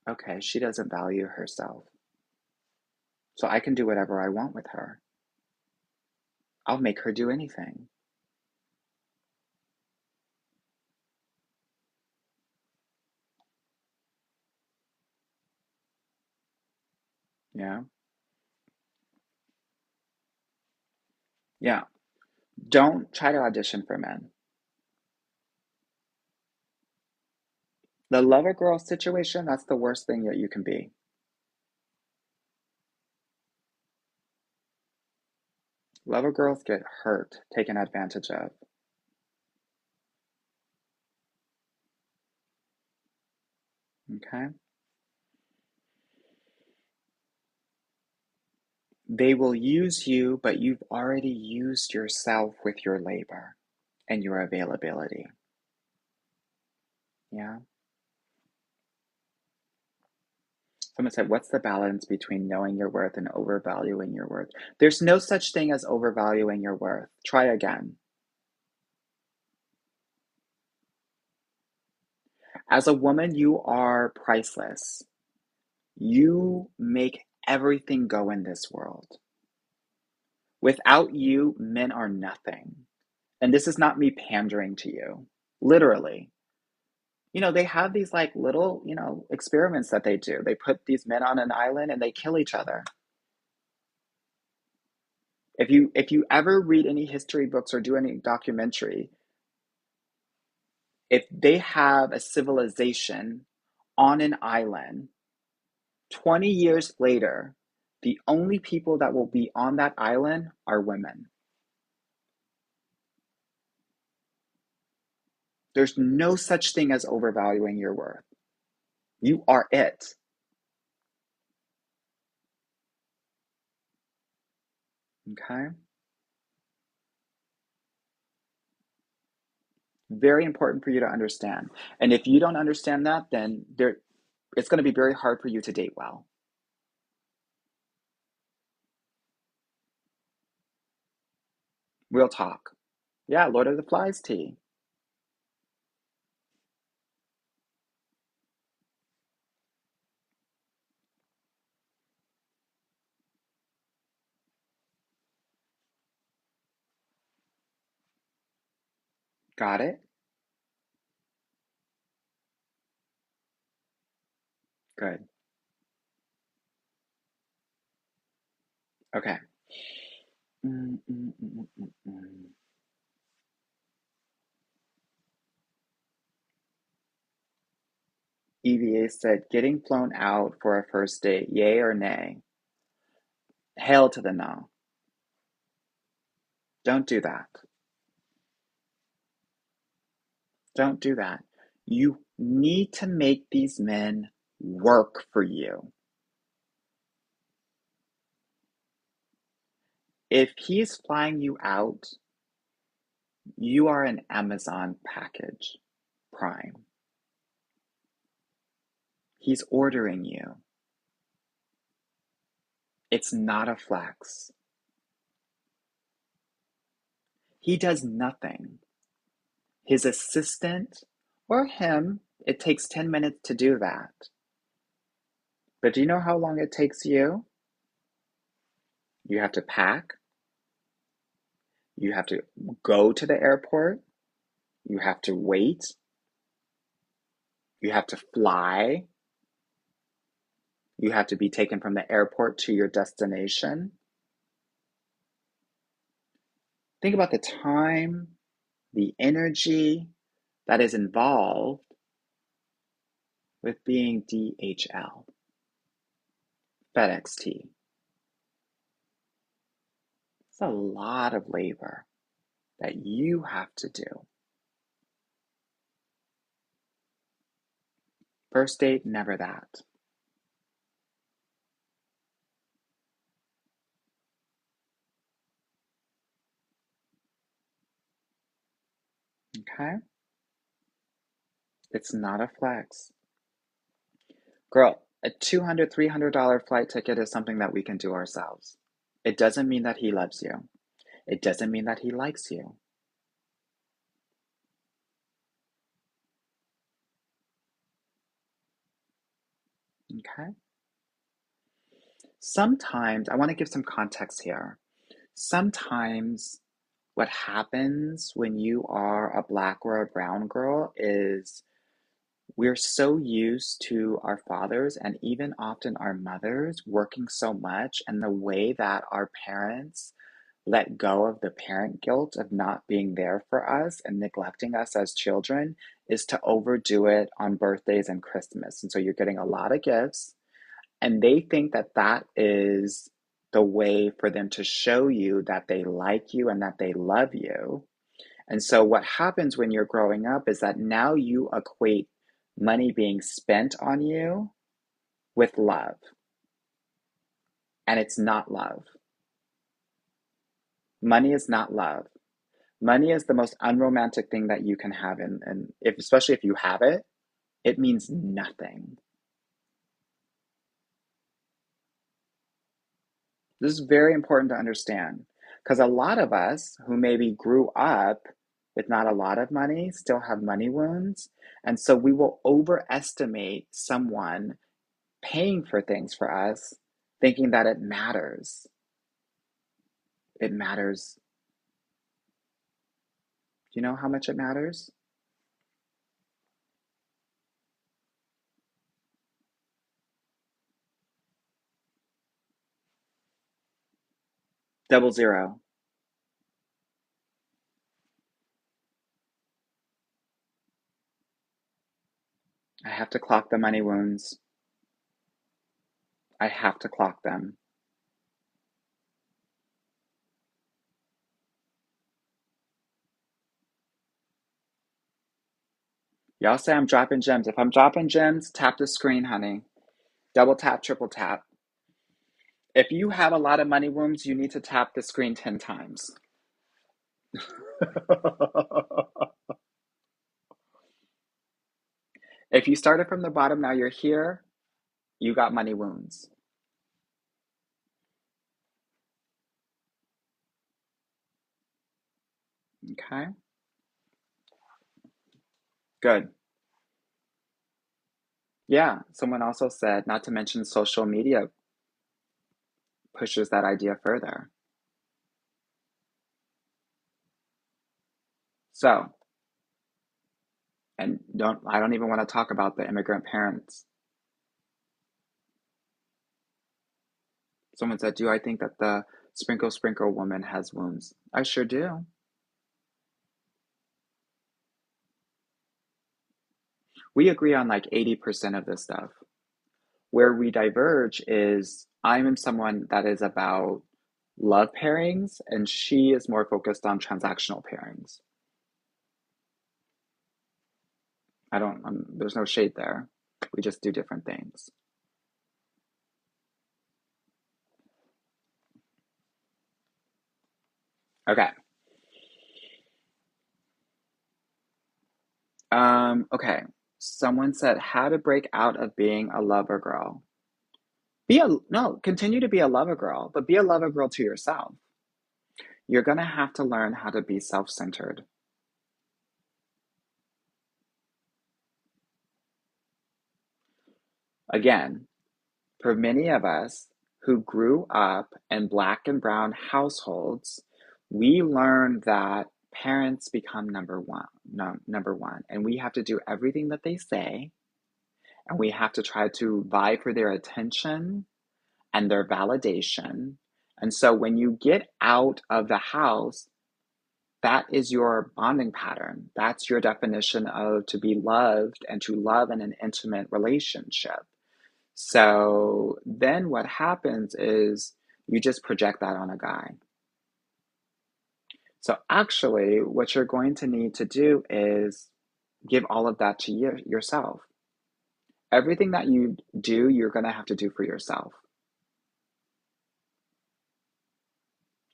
okay, she doesn't value herself. So I can do whatever I want with her. I'll make her do anything. Yeah. Yeah. Don't try to audition for men. The lover girl situation, that's the worst thing that you can be. Lover girls get hurt, taken advantage of. Okay? They will use you, but you've already used yourself with your labor and your availability. Yeah? Someone said, what's the balance between knowing your worth and overvaluing your worth? There's no such thing as overvaluing your worth. Try again. As a woman, you are priceless. You make everything go in this world. Without you, men are nothing. And this is not me pandering to you. Literally. They have these like little, experiments that they do. They put these men on an island and they kill each other. If you ever read any history books or do any documentary, if they have a civilization on an island. 20 years later, the only people that will be on that island are women. There's no such thing as overvaluing your worth. You are it. Okay? Very important for you to understand. And if you don't understand that, then it's going to be very hard for you to date well. Real talk. Yeah, Lord of the Flies tea. Got it? Good. Okay. Mm, mm, mm, mm, mm. EVA said, getting flown out for a first date, yay or nay? Hail to the no. Don't do that. Don't do that. You need to make these men work for you. If he's flying you out, you are an Amazon package, Prime. He's ordering you. It's not a flex. He does nothing. His assistant or him, it takes 10 minutes to do that. But do you know how long it takes you? You have to pack. You have to go to the airport. You have to wait. You have to fly. You have to be taken from the airport to your destination. Think about the time, the energy that is involved with being DHL, FedEx T. It's a lot of labor that you have to do. First date, never that. Okay? It's not a flex. Girl, a $200, $300 flight ticket is something that we can do ourselves. It doesn't mean that he loves you. It doesn't mean that he likes you. Okay? Sometimes, I want to give some context here. Sometimes what happens when you are a black or a brown girl is we're so used to our fathers and even often our mothers working so much, and the way that our parents let go of the parent guilt of not being there for us and neglecting us as children is to overdo it on birthdays and Christmas. And so you're getting a lot of gifts, and they think that that is the way for them to show you that they like you and that they love you. And so what happens when you're growing up is that now you equate money being spent on you with love, and it's not love. Money is not love. Money is the most unromantic thing that you can have, and if, especially if you have it, it means nothing. This is very important to understand because a lot of us who maybe grew up with not a lot of money still have money wounds. And so we will overestimate someone paying for things for us, thinking that it matters. It matters. Do you know how much it matters? 00. I have to clock the money wounds. I have to clock them. Y'all say I'm dropping gems. If I'm dropping gems, tap the screen, honey. Double tap, triple tap. If you have a lot of money wounds, you need to tap the screen 10 times. If you started from the bottom, now you're here, you got money wounds. Okay? Good. Yeah, someone also said, not to mention social media pushes that idea further. So, and I don't even want to talk about the immigrant parents. Someone said, do I think that the sprinkle sprinkle woman has wounds? I sure do. We agree on like 80% of this stuff. Where we diverge is I'm someone that is about love pairings, and she is more focused on transactional pairings. I don't, there's no shade there. We just do different things. Okay. Okay. Someone said how to break out of being a lover girl. No, continue to be a lover girl, but be a lover girl to yourself. You're gonna have to learn how to be self-centered. Again, for many of us who grew up in Black and brown households, we learn that parents become number one, no, number one, and we have to do everything that they say, and we have to try to vie for their attention and their validation. And so when you get out of the house, that is your bonding pattern. That's your definition of to be loved and to love in an intimate relationship. So then what happens is you just project that on a guy. So actually, what you're going to need to do is give all of that to yourself. Everything that you do, you're going to have to do for yourself.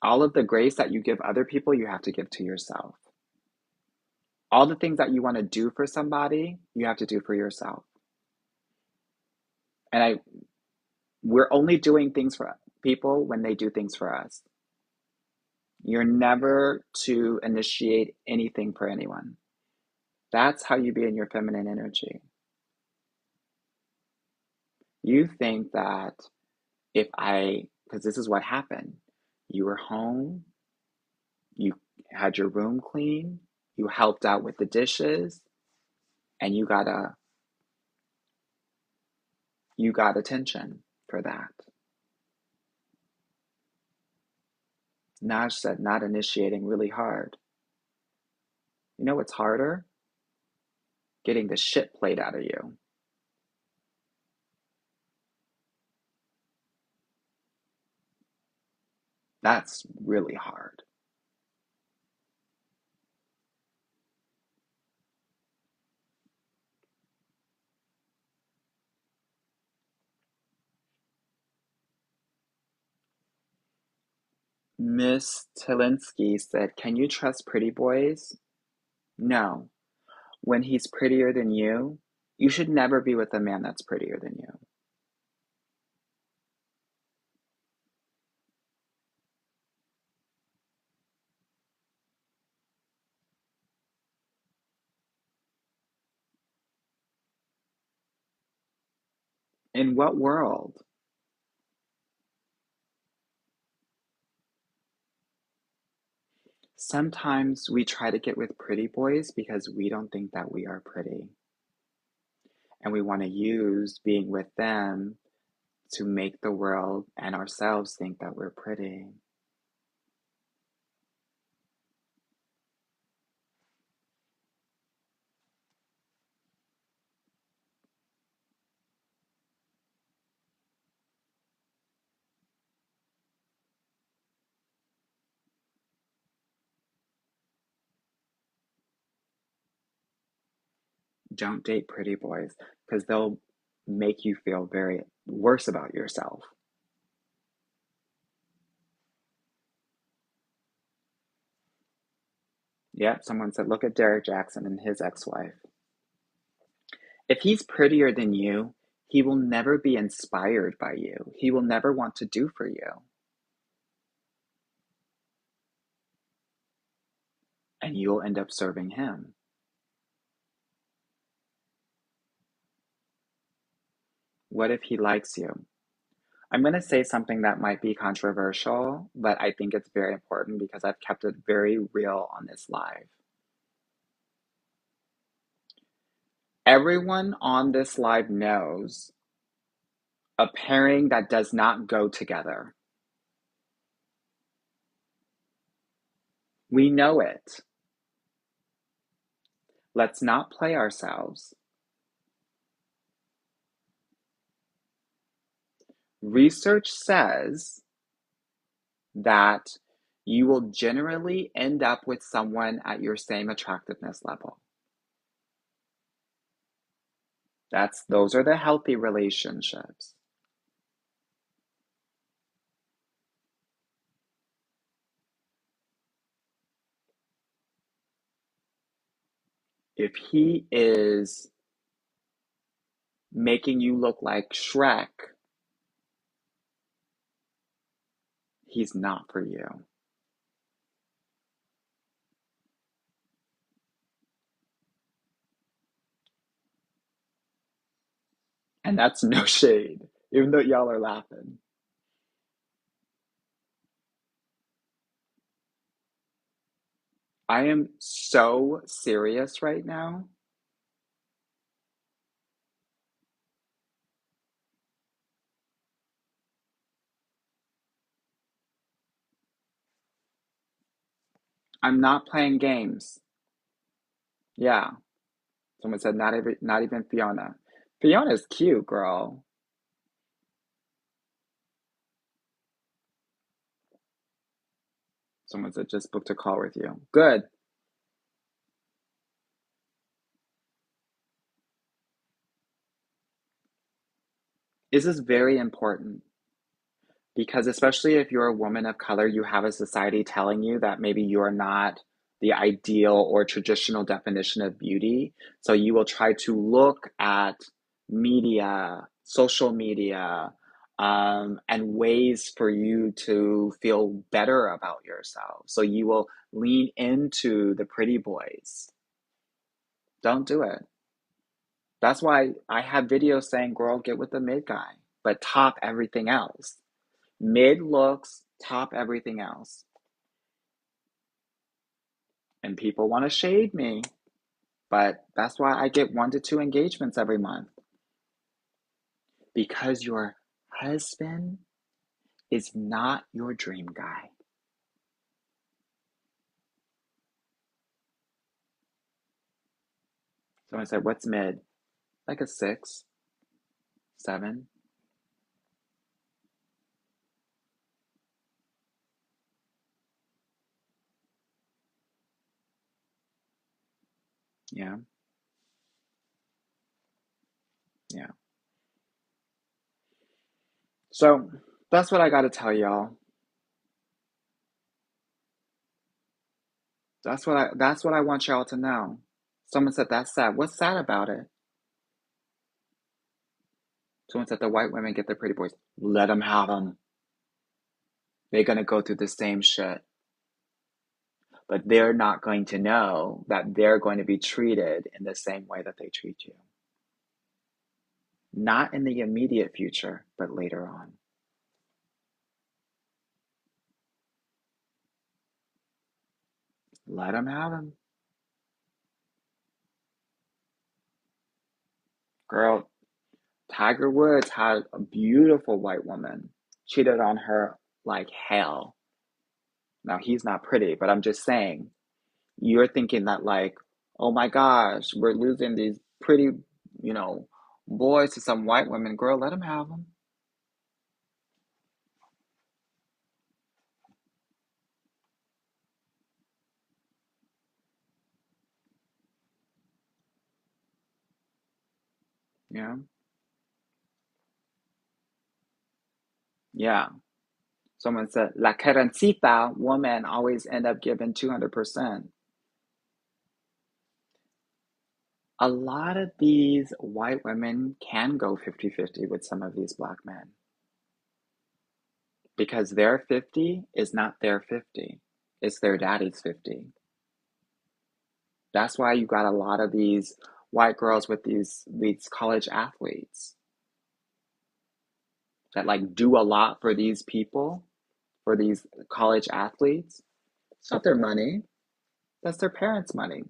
All of the grace that you give other people, you have to give to yourself. All the things that you want to do for somebody, you have to do for yourself. And we're only doing things for people when they do things for us. You're never to initiate anything for anyone. That's how you be in your feminine energy. You think that because this is what happened. You were home, you had your room clean, you helped out with the dishes, and you got attention for that. Naj said not initiating really hard. You know what's harder? Getting the shit played out of you. That's really hard. Miss Tilinsky said, can you trust pretty boys? No. When he's prettier than you should never be with a man that's prettier than you. In what world? Sometimes we try to get with pretty boys because we don't think that we are pretty. And we want to use being with them to make the world and ourselves think that we're pretty. don't date pretty boys because they'll make you feel very worse about yourself. Yep, someone said, look at Derek Jackson and his ex-wife. If he's prettier than you, he will never be inspired by you. He will never want to do for you. And you'll end up serving him. What if he likes you? I'm going to say something that might be controversial, but I think it's very important because I've kept it very real on this live. Everyone on this live knows a pairing that does not go together. We know it. Let's not play ourselves. Research says that you will generally end up with someone at your same attractiveness level. Those are the healthy relationships. If he is making you look like Shrek, he's not for you. And that's no shade, even though y'all are laughing. I am so serious right now. I'm not playing games. Yeah. Someone said not even Fiona. Fiona's cute, girl. Someone said just booked a call with you. Good. This is very important because especially if you're a woman of color, you have a society telling you that maybe you're not the ideal or traditional definition of beauty. So you will try to look at media, social media, and ways for you to feel better about yourself. So you will lean into the pretty boys. Don't do it. That's why I have videos saying, girl, get with the mid guy, but top everything else. Mid looks, top everything else. And people want to shade me, but that's why I get 1 to 2 engagements every month. Because your husband is not your dream guy. Someone said, what's mid? Like a 6, 7. Yeah, yeah. So that's what I got to tell y'all. That's what I want y'all to know. Someone said that's sad. What's sad about it? Someone said the white women get the pretty boys. Let them have them. They're gonna go through the same shit, but they're not going to know that they're going to be treated in the same way that they treat you. Not in the immediate future, but later on. Let them have them. Girl, Tiger Woods had a beautiful white woman. Cheated on her like hell. Now, he's not pretty, but I'm just saying, you're thinking that, like, oh my gosh, we're losing these pretty, you know, boys to some white women. Girl, let them have them. Yeah. Yeah. Someone said, La Carencita woman always end up giving 200%. A lot of these white women can go 50-50 with some of these black men because their 50 is not their 50. It's their daddy's 50. That's why you got a lot of these white girls with these college athletes that like do a lot for these people, for these college athletes. It's not their money. That's their parents' money.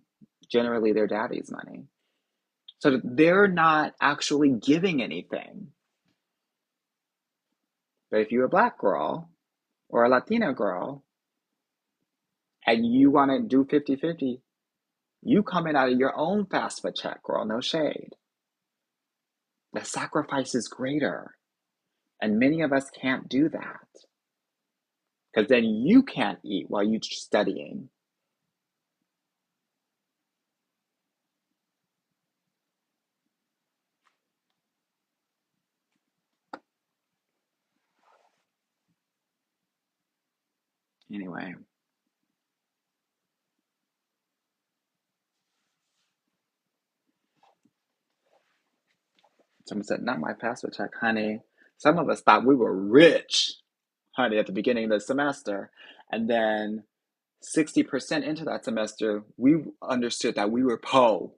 Generally their daddy's money. So they're not actually giving anything. But if you're a black girl or a Latina girl and you want to do 50-50, you coming out of your own FAFSA check, girl, no shade. The sacrifice is greater. And many of us can't do that. Because then you can't eat while you're studying. Anyway. Someone said, not my FAFSA check, honey. Some of us thought we were rich, honey, at the beginning of the semester. And then 60% into that semester, we understood that we were po.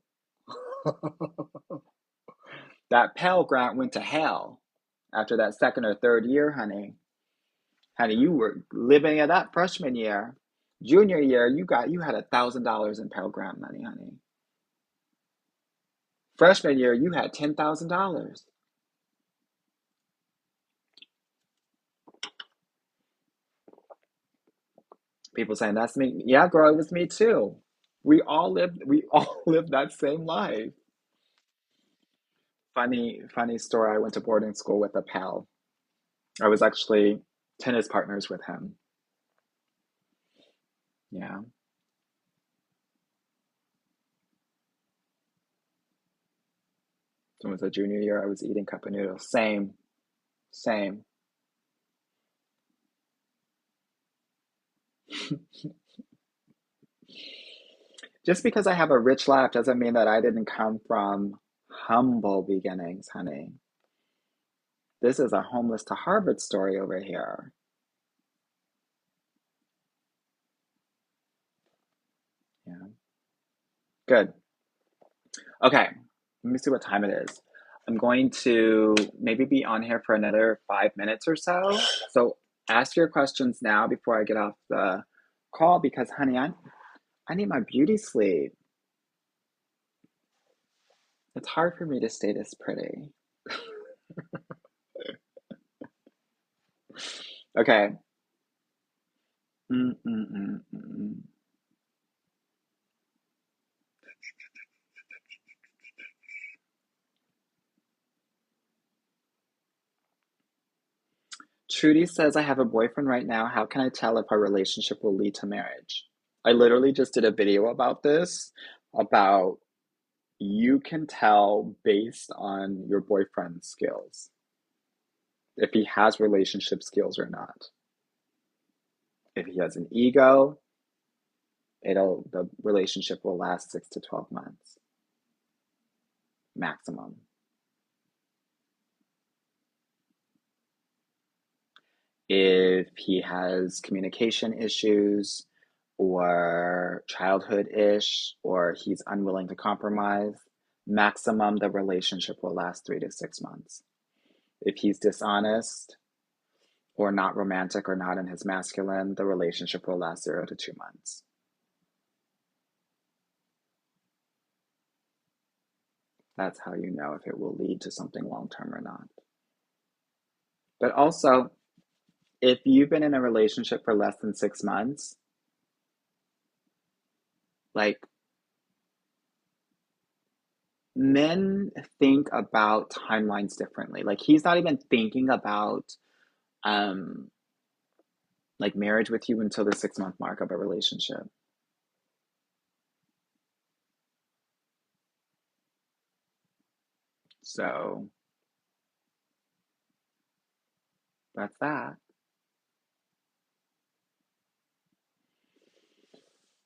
That Pell Grant went to hell after that second or third year, honey. Honey, you were living it up freshman year. Junior year, you had $1,000 in Pell Grant money, honey. Freshman year, you had $10,000. People saying that's me. Yeah, girl, it was me too. We all lived that same life. Funny story. I went to boarding school with a pal. I was actually tennis partners with him. Yeah. So it was a junior year. I was eating cup of noodles. Same. Just because I have a rich life doesn't mean that I didn't come from humble beginnings, honey. This is a homeless to Harvard story over here. Yeah. Good. Okay. Let me see what time it is. I'm going to maybe be on here for another 5 minutes or so. So ask your questions now before I get off the call because, honey, I need my beauty sleep. It's hard for me to stay this pretty. Okay. Mm-mm-mm-mm. Trudy says, I have a boyfriend right now. How can I tell if our relationship will lead to marriage? I literally just did a video about this, about you can tell based on your boyfriend's skills if he has relationship skills or not. If he has an ego, the relationship will last 6 to 12 months maximum. If he has communication issues or childhood-ish or he's unwilling to compromise, maximum the relationship will last 3 to 6 months. If he's dishonest or not romantic or not in his masculine, the relationship will last 0 to 2 months. That's how you know if it will lead to something long term or not. But also, if you've been in a relationship for less than 6 months, like men think about timelines differently. Like he's not even thinking about um like marriage with you until the 6 month mark of a relationship. So that's that.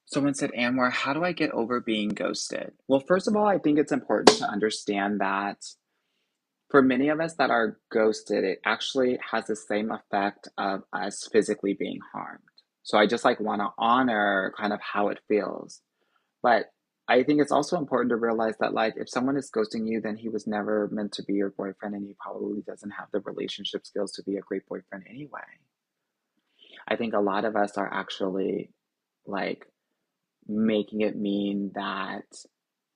Someone said, Anwar, how do I get over being ghosted? Well, first of all, I think it's important to understand that for many of us that are ghosted, it actually has the same effect of us physically being harmed. So I just like want to honor kind of how it feels. But I think it's also important to realize that like if someone is ghosting you, then he was never meant to be your boyfriend and he probably doesn't have the relationship skills to be a great boyfriend anyway. I think a lot of us are actually like making it mean that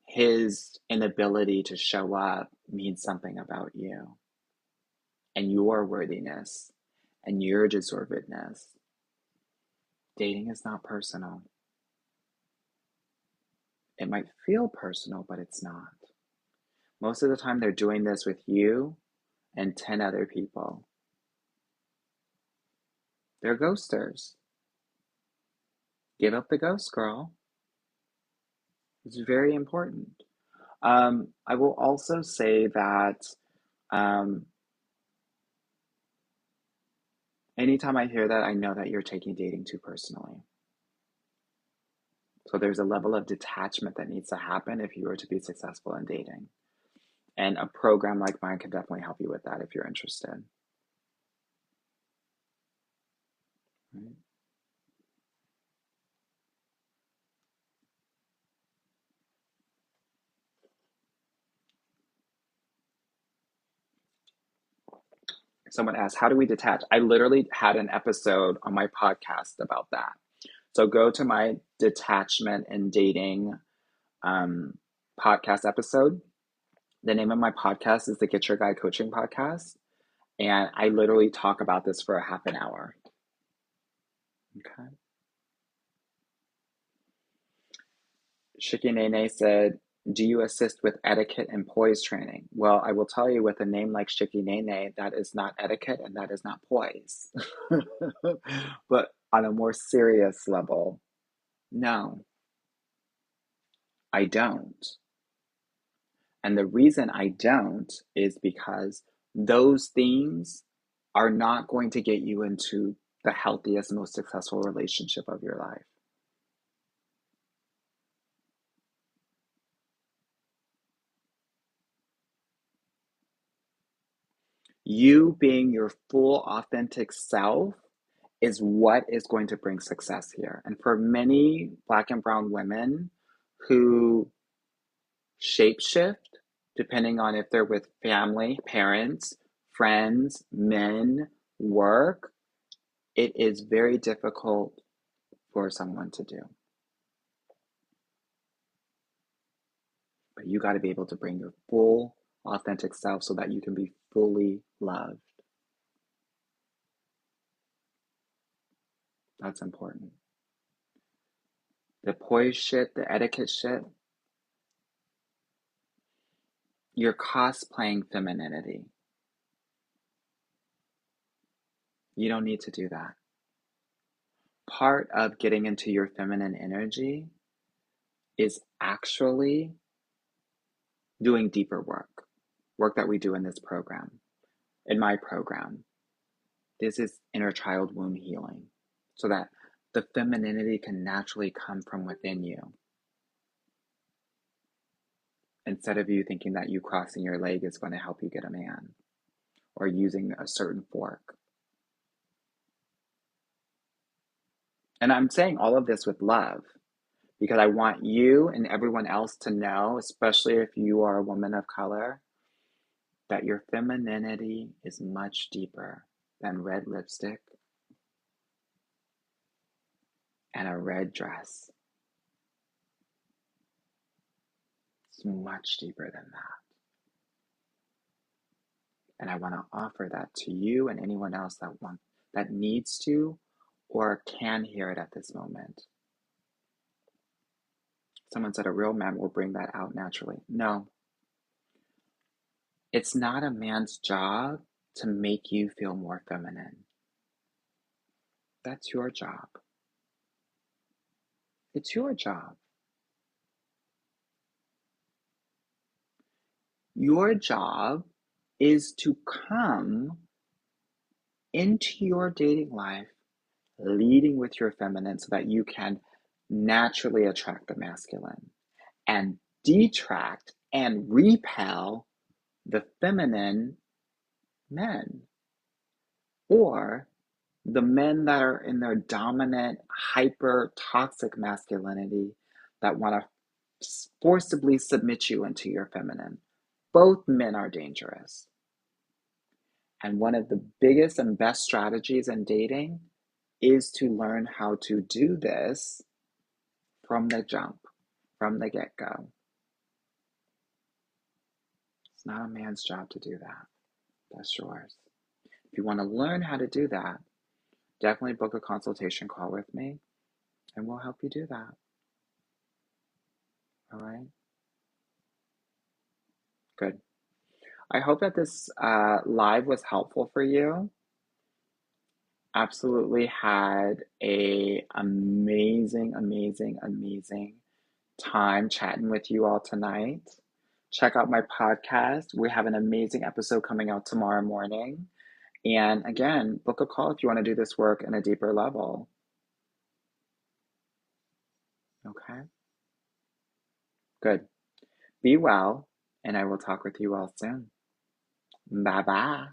his inability to show up means something about you and your worthiness and your deservedness. Dating is not personal. It might feel personal, but it's not. Most of the time, they're doing this with you and 10 other people. They're ghosters. Give up the ghost, girl. It's very important. I will also say that um, anytime I hear that, I know that you're taking dating too personally. So there's a level of detachment that needs to happen if you were to be successful in dating. And a program like mine can definitely help you with that if you're interested. Right? Someone asked, how do we detach? I literally had an episode on my podcast about that. So go to my detachment and dating um, podcast episode. The name of my podcast is the Get Your Guy Coaching Podcast. And I literally talk about this for a half an hour. Okay. Shiki Nene said, do you assist with etiquette and poise training? Well, I will tell you with a name like Shiki Nene, that is not etiquette and that is not poise. But on a more serious level, no, I don't. And the reason I don't is because those things are not going to get you into the healthiest, most successful relationship of your life. You being your full, authentic self is what is going to bring success here. And for many Black and Brown women who shapeshift, depending on if they're with family, parents, friends, men, work, it is very difficult for someone to do. But you got to be able to bring your full, authentic self so that you can be fully loved. That's important. The poise shit, the etiquette shit, you're cosplaying femininity. You don't need to do that. Part of getting into your feminine energy is actually doing deeper work that we do in this program, in my program. This is inner child wound healing so that the femininity can naturally come from within you. Instead of you thinking that you crossing your leg is going to help you get a man or using a certain fork. And I'm saying all of this with love because I want you and everyone else to know, especially if you are a woman of color, that your femininity is much deeper than red lipstick and a red dress. It's much deeper than that. And I want to offer that to you and anyone else that needs to or can hear it at this moment. Someone said a real man will bring that out naturally. No. It's not a man's job to make you feel more feminine. That's your job. It's your job. Your job is to come into your dating life leading with your feminine so that you can naturally attract the masculine and detract and repel the feminine men, or the men that are in their dominant, hyper toxic masculinity that want to forcibly submit you into your feminine. Both men are dangerous. And one of the biggest and best strategies in dating is to learn how to do this from the jump, from the get-go. It's not a man's job to do that. That's yours. If you want to learn how to do that, definitely book a consultation call with me and we'll help you do that. All right? Good. I hope that this live was helpful for you. Absolutely had a amazing time chatting with you all tonight. Check out my podcast. We have an amazing episode coming out tomorrow morning. And again, book a call if you want to do this work in a deeper level. Okay? Good. Be well, and I will talk with you all soon. Bye bye.